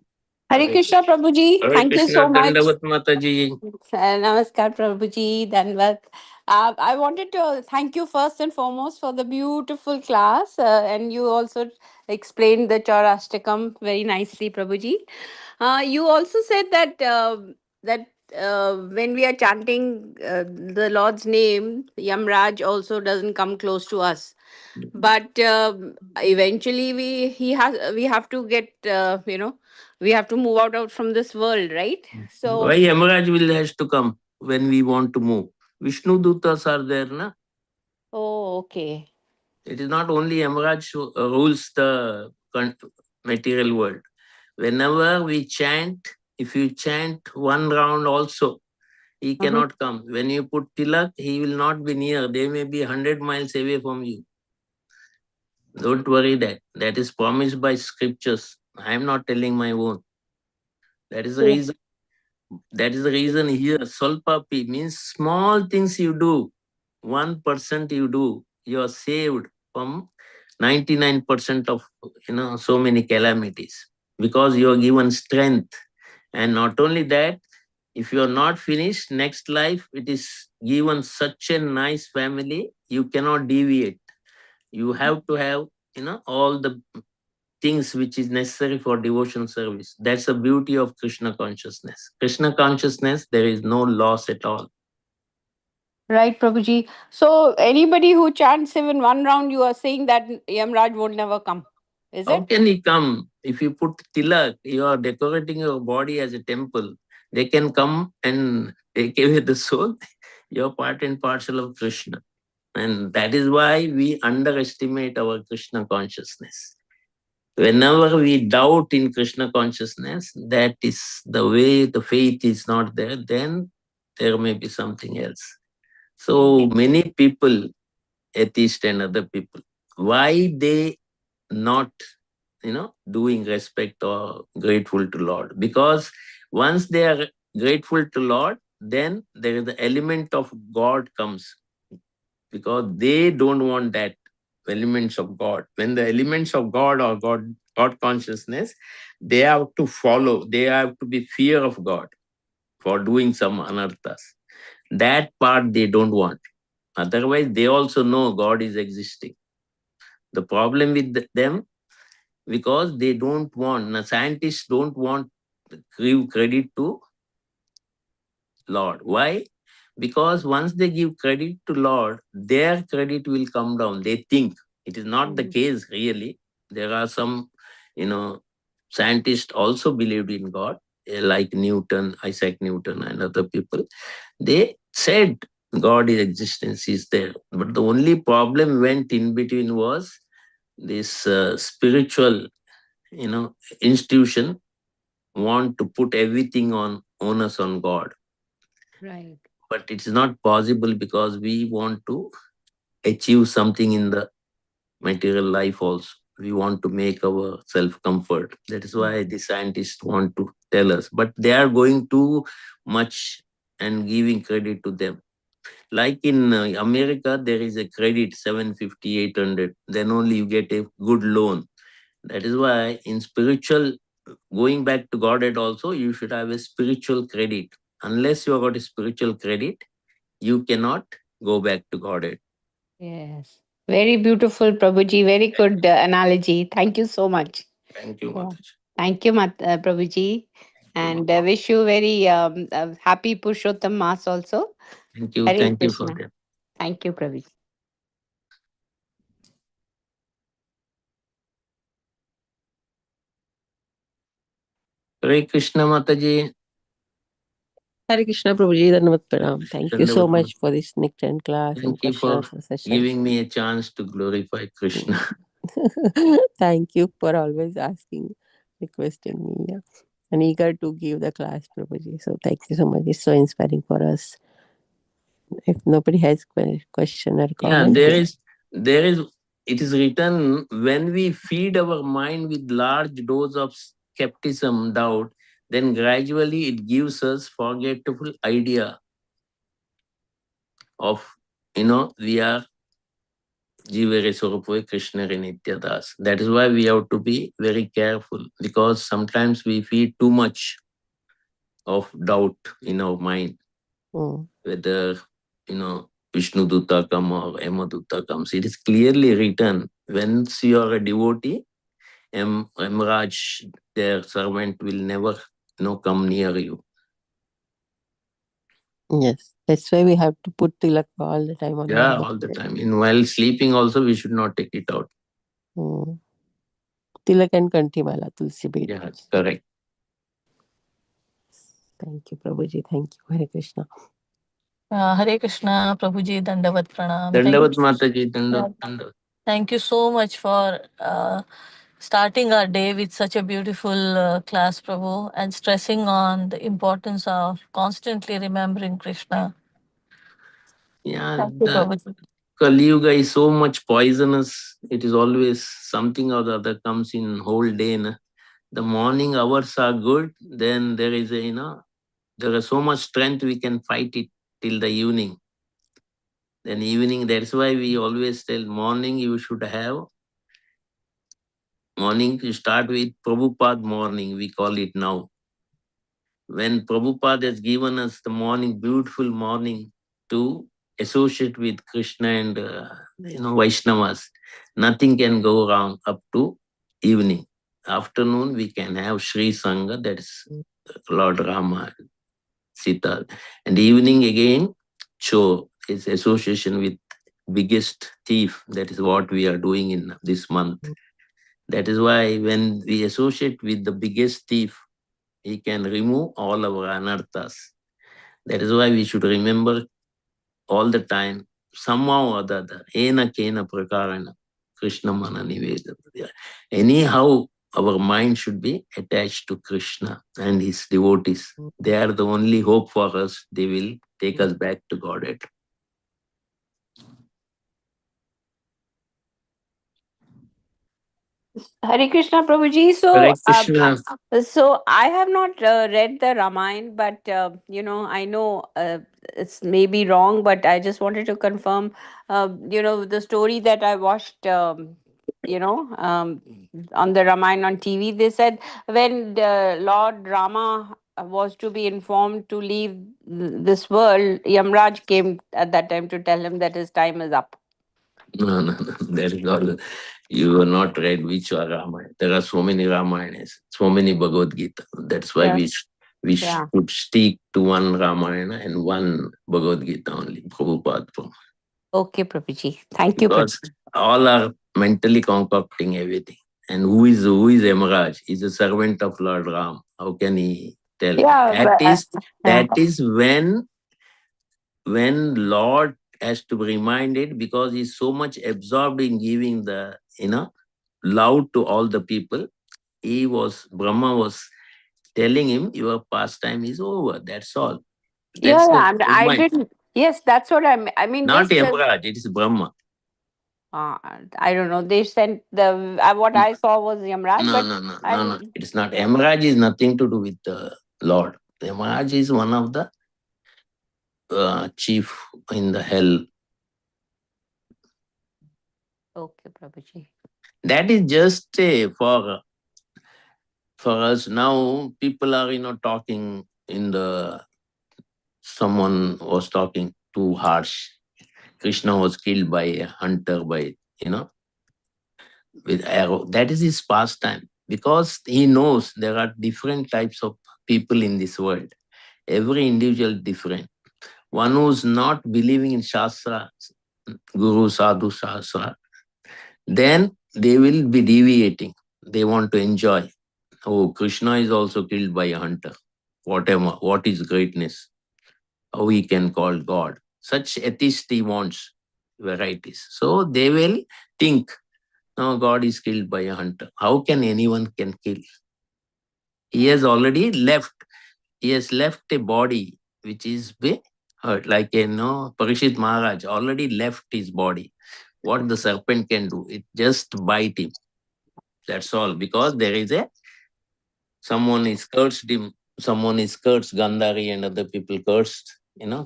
Hare Krishna, Prabhuji. Thank you so much. Dandavat Mataji. Namaskar, Prabhuji. Dandavat. I wanted to thank you first and foremost for the beautiful class, and you also explained the Chaurashtakam very nicely, Prabhuji. You also said that when we are chanting the Lord's name, Yamraj also doesn't come close to us. But eventually, we have to get we have to move out from this world, right? So why Yamaraj will has to come when we want to move? Vishnu Dutas are there, na? Oh, okay. It is not only Yamaraj who rules the material world. Whenever we chant, if you chant one round also, he cannot come. When you put tilak, he will not be near. They may be 100 miles away from you. Don't worry that. That is promised by scriptures. I am not telling my own. That is the reason. That is the reason here. Solpapi means small things you do. 1% you do, you are saved from 99% of so many calamities because you are given strength. And not only that, if you are not finished, next life it is given such a nice family, you cannot deviate. You have to have all the things which is necessary for devotion service. That's the beauty of Krishna consciousness. Krishna consciousness, there is no loss at all. right, Prabhuji. So anybody who chants even one round, you are saying that Yamraj would never come. Is How it? can he come? If you put tilak, you are decorating your body as a temple. They can come and take away the soul. You're part and parcel of Krishna. And that is why we underestimate our Krishna consciousness. Whenever we doubt in Krishna consciousness, that is the way the faith is not there, then there may be something else. So many people, atheists and other people, why they not doing respect or grateful to Lord? Because once they are grateful to Lord, then there is the element of God comes, because they don't want that elements of God. When the elements of God or God consciousness, they have to follow, they have to be fear of God for doing some anarthas. That part they don't want. Otherwise, they also know God is existing. The problem with them, because they don't want, the scientists don't want to give credit to Lord. Why? Because once they give credit to Lord, their credit will come down. They think it is not the case really. There are some, scientists also believed in God, like Newton, Isaac Newton and other people. They said God is existence is there. But the only problem went in between was this spiritual, institution want to put everything on onus on God. Right. But it's not possible, because we want to achieve something in the material life also. We want to make our self comfort. That is why the scientists want to tell us, but they are going too much and giving credit to them. Like in America, there is a credit 750, 800. Then only you get a good loan. That is why in spiritual, going back to Godhead also, you should have a spiritual credit. Unless you have got a spiritual credit, you cannot go back to Godhead. Yes. Very beautiful, Prabhuji. Very good analogy. Thank you so much. Thank you, Yeah. Mataji. Thank you, Prabhuji. And wish you very happy Purushottam Mass also. Thank you. Hare Thank you for Krishna. that. Thank you, Prabhuji. Hare Krishna, Mataji. Hare Krishna Prabhuji, Dandavat Pranam. Thank you so Dandavat much for this Nick class and Thank you question for answer session. giving me a chance to glorify Krishna. Thank you for always asking, requesting me. Yeah. And eager to give the class, Prabhuji. So thank you so much. It's so inspiring for us. If nobody has question or Yeah, comment, there is, it is written, when we feed our mind with large dose of skepticism, doubt, then gradually it gives us forgetful idea of, we are Jivere Swarupa Krishna Nityadas. That is why we have to be very careful, because sometimes we feed too much of doubt in our mind, whether, Vishnu Dutta come or Yama Dutta comes. It is clearly written, once you are a devotee, Raj, their servant, will never, come near you. yes, that's why we have to put tilak all the time on Yeah, our all the head. time. And while sleeping also, we should not take it out. Tilak and Kantimala, Tulsi Bed. Yeah, correct. Thank you, Prabhuji. Thank you, Hare Krishna. Hare Krishna, Prabhuji, Dandavat Pranam. Dandavat Mataji, Dandavat. Thank you so much for starting our day with such a beautiful class, Prabhu, and stressing on the importance of constantly remembering Krishna. Yeah, Thank you, the Prabhuji. Kali Yuga is so much poisonous. It is always something or the other comes in whole day. Na? The morning hours are good. Then there is there is so much strength we can fight it till the evening. Then evening, that's why we always tell morning you should have. Morning you start with Prabhupada morning, we call it now. When Prabhupada has given us the morning, beautiful morning to associate with Krishna and Vaishnavas, nothing can go wrong up to evening. Afternoon we can have Sri Sangha, that is Lord Rama, Sita, and evening again Cho is association with biggest thief. That is what we are doing in this month. That is why when we associate with the biggest thief, He can remove all our anarthas. That is why we should remember all the time, somehow or the other, ena kena prakarana, Krishna mana niveda. Anyhow, our mind should be attached to Krishna and his devotees. They are the only hope for us. They will take us back to Godhead. Hare Krishna, Prabhuji. Hare Krishna. So I have not read the Ramayana, but I know it's maybe wrong, but I just wanted to confirm. The story that I watched. On the Ramayana on TV, they said when Lord Rama was to be informed to leave this world, Yamraj came at that time to tell him that his time is up. No. That is all. You have not read which are Ramayana. There are so many Ramayanas, so many Bhagavad Gita. That's why we should stick to one Ramayana and one Bhagavad Gita only. Prabhupada. Okay, Prabhuji. Thank you. Because all are mentally concocting everything. And who is Yamaraj? He's a servant of Lord Ram. How can he tell? That is when Lord has to be reminded, because he's so much absorbed in giving the love to all the people. Brahma was telling him, your pastime is over. That's all. I didn't. Yes, that's what I mean. Not Yamaraj, it is Brahma. I don't know. They sent what I saw was Yamraj. No. It is not. Yamaraj is nothing to do with the Lord. Yamaraj is one of the chief in the hell. Okay, Prabhuji. That is just for us now. People are talking in the. Someone was talking too harsh. Krishna was killed by a hunter with arrow. That is his pastime, because he knows there are different types of people in this world. Every individual different. One who's not believing in Shastra, Guru, Sadhu, Shastra, then they will be deviating. They want to enjoy. Oh, Krishna is also killed by a hunter. Whatever. What is greatness? How he can call God? Such atheist he wants varieties. So they will think, no, God is killed by a hunter. How can anyone can kill? He has already left. He has left a body which is hurt. Like Parishit Maharaj already left his body. What the serpent can do, it just bite him. That's all. Because there is someone is cursed him. Someone is cursed Gandhari and other people cursed,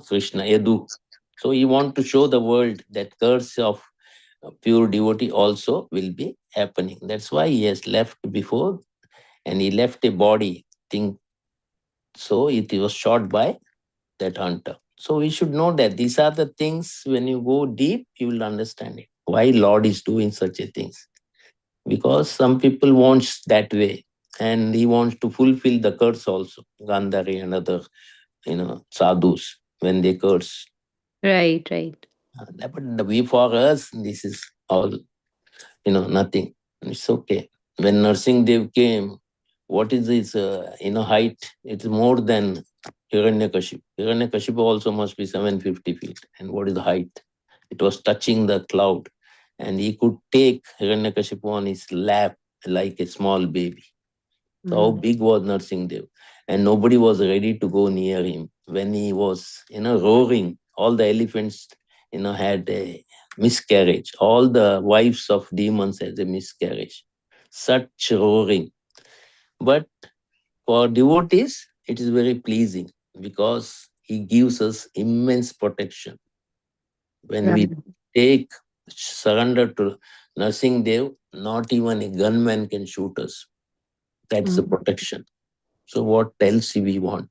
Krishna, Yadu. So he want to show the world that curse of pure devotee also will be happening. That's why he has left before, and he left a body thing. So it was shot by that hunter. So we should know that these are the things, when you go deep, you will understand it. Why Lord is doing such a things. Because some people wants that way, and he wants to fulfill the curse also. Gandhari and other, sadhus, when they curse. Right. But for us, this is all, nothing. It's okay. When Nursing Dev came, what is his, height? It's more than Hiranyakashipu. Hiranyakashipu also must be 750 feet. And what is the height? It was touching the cloud. And he could take Hiranyakashipu on his lap like a small baby. So how big was Nursing Dev? And nobody was ready to go near him. When he was, roaring, all the elephants, had a miscarriage. All the wives of demons had a miscarriage. Such roaring. But for devotees, it is very pleasing, because he gives us immense protection. When we surrender to Nursing Dev, not even a gunman can shoot us. That's the protection. So what else we want?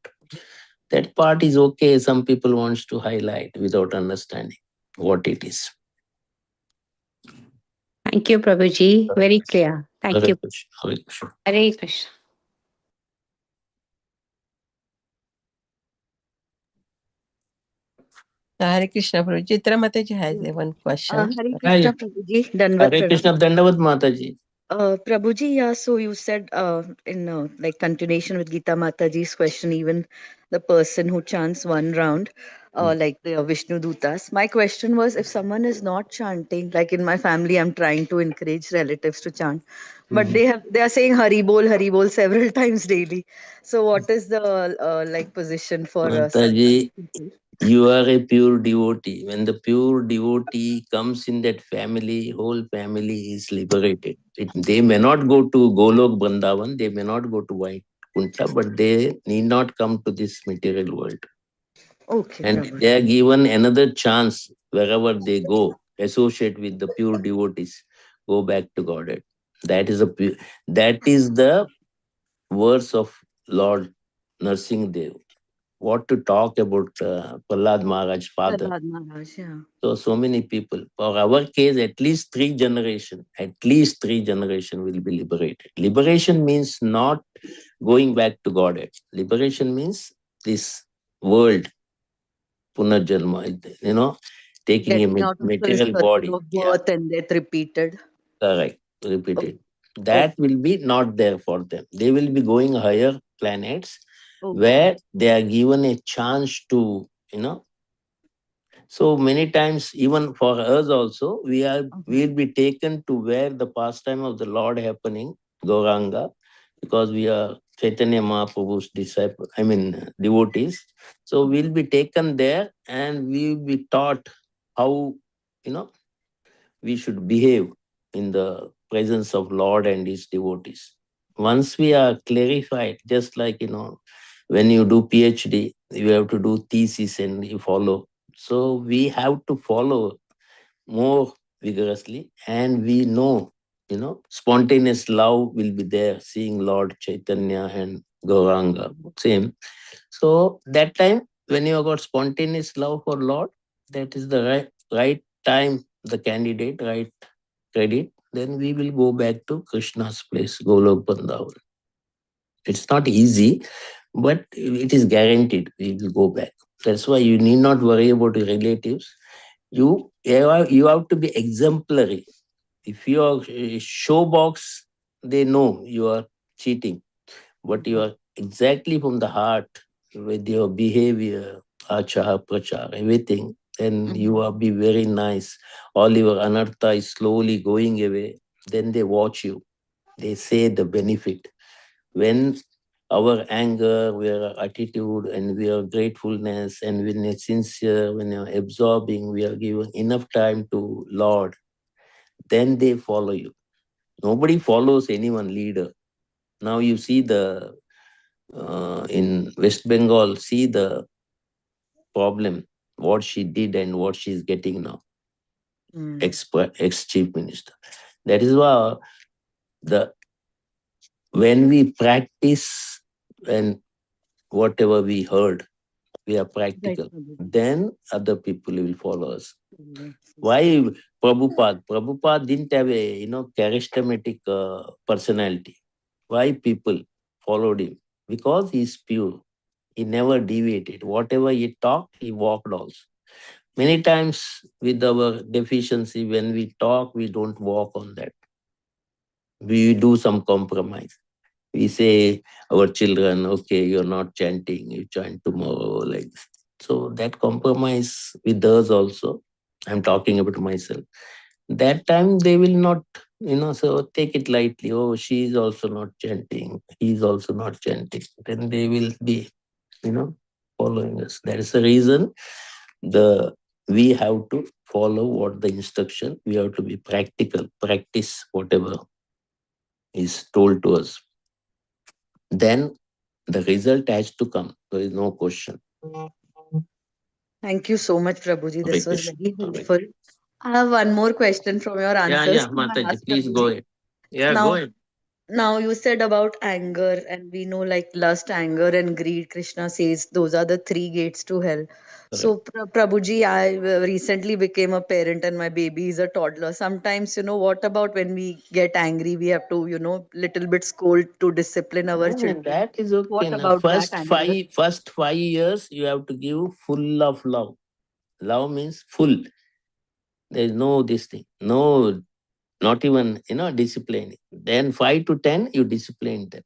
That part is okay. Some people wants to highlight without understanding what it is. Thank you, Prabhuji. Very clear. Thank you. Hare Krishna. Hare Krishna. Hare Krishna, Prabhuji. Chitra Mataji has one question. Hare Krishna, Prabhuji. Hare Krishna, Dandavat Mataji. Prabhuji, yeah, so you said in like continuation with Gita Mataji's question, even the person who chants one round, like the Vishnu Dutas. My question was, if someone is not chanting, like in my family, I'm trying to encourage relatives to chant, but they are saying Hari Bol several times daily. So what is the like position for such Mataji, people? you are a pure devotee. When the pure devotee comes in that family, whole family is liberated. They may not go to Golok Vrindavan, they may not go to Vaikuntha, but they need not come to this material world. Okay, And Prabhu. they are given another chance wherever they go, associate with the pure devotees, go back to Godhead. That is that is the verse of Lord Narsingh Dev. What to talk about Prahlad Maharaj father. Prahlad Maharaj, yeah. So many people. For our case, at least three generation will be liberated. Liberation means not going back to Godhead. Liberation means this world, Punarjanma, taking a Getting out of the material circle body. of Yeah, birth and death repeated. correct. Oh, Repeated. oh, That will be not there for them. They will be going higher planets okay. where they are given a chance to, so many times, even for us also, we'll be taken to where the pastime of the Lord happening, Gauranga, because we are Chaitanya Mahaprabhu's disciple, devotees. So we'll be taken there and we'll be taught how, you know, we should behave in the presence of Lord and his devotees. Once we are clarified, just like, when you do PhD, you have to do thesis and you follow. So we have to follow more vigorously, and we know, spontaneous love will be there, seeing Lord Chaitanya and Gauranga, same. So that time, when you have got spontaneous love for Lord, that is the right time, the candidate, right credit, then we will go back to Krishna's place, Golok Vrindavan. It's not easy, but it is guaranteed we will go back. That's why you need not worry about your relatives. You have to be exemplary. If you are a show box, they know you are cheating, but you are exactly from the heart with your behavior, achar, prachar, everything, then you will be very nice. All your anartha is slowly going away. Then they watch you. They say the benefit. When our anger, our attitude, and our gratefulness, and when you're sincere, when you're absorbing, we are given enough time to Lord, then they follow you. Nobody follows anyone leader. Now you see in West Bengal, see the problem, what she did and what she's getting now, ex-chief minister. That is why the when we practice and whatever we heard, we are practical, then other people will follow us. Why Prabhupada didn't have a charismatic personality. Why people followed him? Because he's pure. He never deviated. Whatever he talked, he walked also. Many times with our deficiency, when we talk, we don't walk on that. We do some compromise. We say our children, okay, you're not chanting, you chant tomorrow, like this. So that compromise with us also, I'm talking about myself. That time they will not, so take it lightly. Oh, she's also not chanting. He's also not chanting. Then they will be, following us. That is the reason we have to follow what the instruction. We have to be practical, practice whatever is told to us. Then the result has to come. There is no question. Thank you so much, Prabhuji. This was Krishna. very helpful. I have one more question from your answers. Can I Mataji, ask please go Prabhuji? ahead. Yeah, go Now, ahead. now you said about anger, and we know like lust, anger, and greed. Krishna says those are the three gates to hell. So, Prabhuji, I recently became a parent, and my baby is a toddler. Sometimes, what about when we get angry? We have to, little bit scold to discipline our children. That is okay. What Now, about that anger? first 5 years, you have to give full of love. Love means full. There is no this thing. No not even, discipline. Then 5 to 10, you discipline them.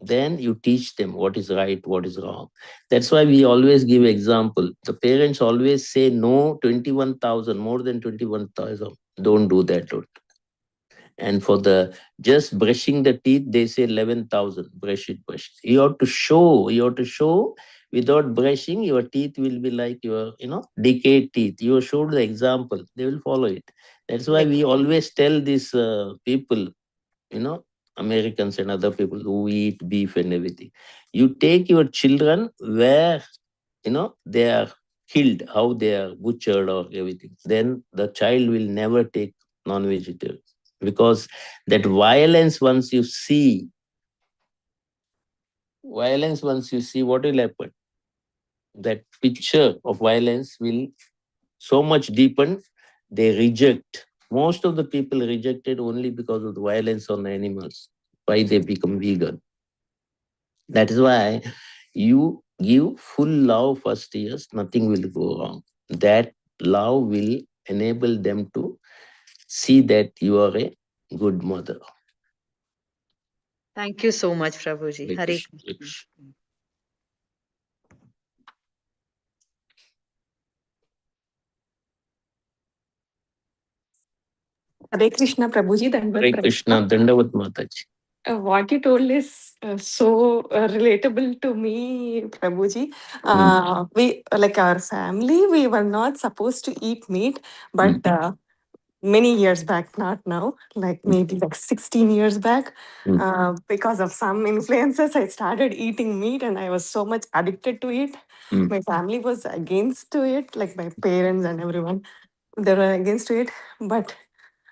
Then you teach them what is right, what is wrong. That's why we always give example. The parents always say no, 21,000, more than 21,000. Don't do that. And for the just brushing the teeth, they say 11,000. Brush it, brush it. You have to show. You have to show. Without brushing, your teeth will be like your, decayed teeth. You showed the example. They will follow it. That's why we always tell these people, you know, Americans and other people who eat beef and everything. You take your children where, they are killed, how they are butchered or everything. Then the child will never take non-vegetarian. Because that violence, once you see, what will happen? That picture of violence will so much deepen. They reject. Most of the people rejected only because of the violence on the animals. Why they become vegan. That is why you give full love first years, nothing will go wrong. That love will enable them to see that you are a good mother. Thank you so much, Prabhuji. Hare Krishna, Krishna. Krishna. Hare Krishna, Prabhuji. Hare Krishna, Dandavat Mataji. What you told is so relatable to me, Prabhuji. We, like our family, we were not supposed to eat meat, but many years back, not now, like maybe like 16 years back, because of some influences, I started eating meat and I was so much addicted to it. My family was against to it, like my parents and everyone, they were against to it. But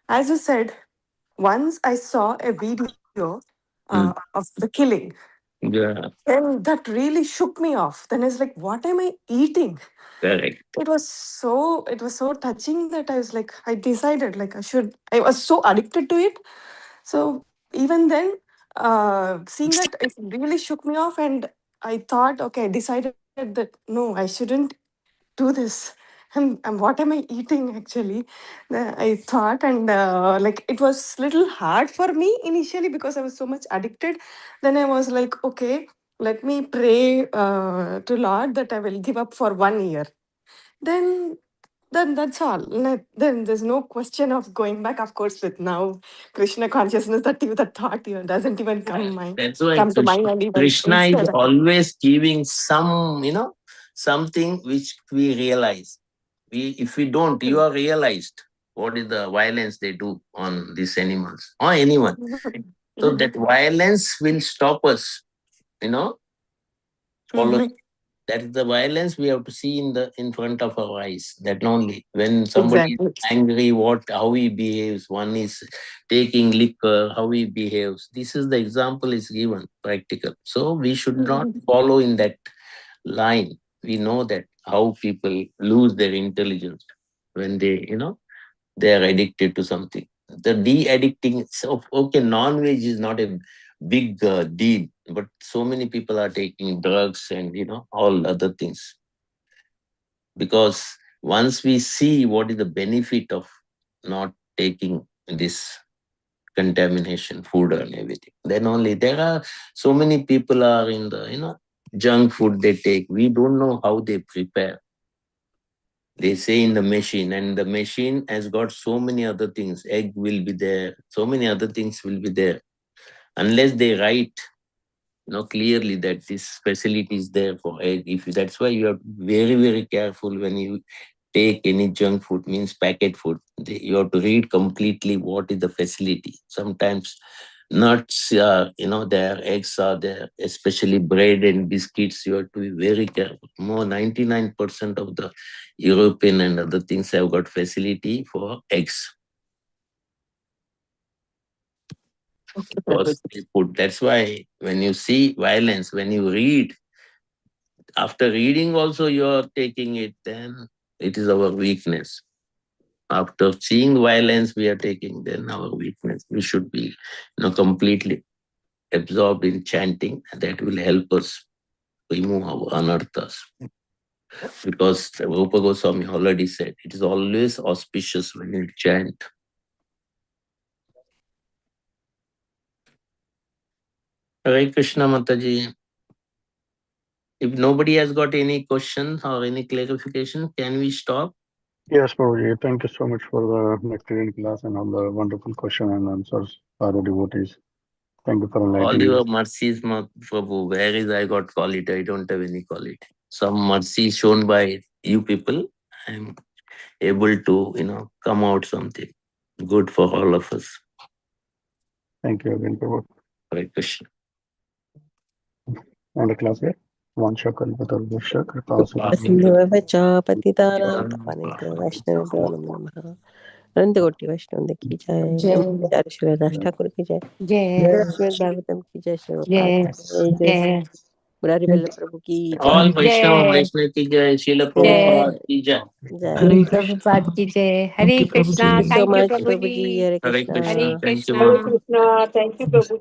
as you said, once I saw a video of the killing. Yeah. And that really shook me off. Then I was like, what am I eating? Correct. It was so touching that I was like, I decided like I was so addicted to it. So even then, seeing that, it really shook me off, and I thought, okay, I decided that no, I shouldn't do this. And what am I eating actually? I thought, and like it was little hard for me initially because I was so much addicted. Then I was like, okay, let me pray to Lord that I will give up for 1 year. Then that's all. Then there's no question of going back. Of course, with now Krishna consciousness, that thought even doesn't even That's why come to mind. And even Krishna is instead, always giving some, something which we realize. If we don't, you are realized what is the violence they do on these animals or anyone. So that violence will stop us, follow. That is the violence we have to see in front of our eyes. That only when somebody is angry, how he behaves. One is taking liquor, how he behaves. This is the example is given practical. So we should not follow in that line. We know that how people lose their intelligence when they are addicted to something. The de-addicting. So okay, non-veg is not a big deal, but so many people are taking drugs and all other things, because once we see what is the benefit of not taking this contamination food and everything, then only there are so many people are in the junk food they take. We don't know how they prepare. They say in the machine, and the machine has got so many other things. Egg will be there, so many other things will be there. Unless they write clearly that this facility is there for egg. If that's why you have to be very, very careful when you take any junk food, means packet food. You have to read completely what is the facility. Sometimes nuts are, there, eggs are there, especially bread and biscuits. You have to be very careful. More 99% of the European and other things have got facility for eggs. Because food. That's why when you see violence, when you read, after reading also you are taking it, then it is our weakness. After seeing violence we are taking, then our weakness. We should be completely absorbed in chanting, and that will help us remove our anarthas. Because Rupa Goswami already said, it is always auspicious when you chant. Hare Krishna Mataji. If nobody has got any questions or any clarification, can we stop? Yes, Prabhuji. Thank you so much for the excellent class and all the wonderful question and answers by the devotees. Thank you for All enlightening your us. mercies, Prabhu. Where is I got quality? I don't have any quality. Some mercy shown by you people. I'm able to, come out something good for all of us. Thank you again, Prabhu. Hare Krishna. And the class here. Vansha Kalpatarvasya Kripa Sindhu च पतितानां पावनेभ्यो वैष्णवेभ्यो नमो नमः। अनंत कोटि वैष्णव की जय। आचार्य श्रीदास ठाकुर की जय। श्रीमद् भागवतम की जय। श्रीमद् जय जय मुरारी वल्लभ प्रभु की All जय। Vaishnava ki jai, Srila Prabhupada ki jai. जय Prabhupada ki jai. Hare thank Krishna. You so Thank you, much Prabhu ji. Prabhuji. Hare Hare Krishna. Krishna. Thank you, Hare Mama. Krishna. Thank you, Prabhuji.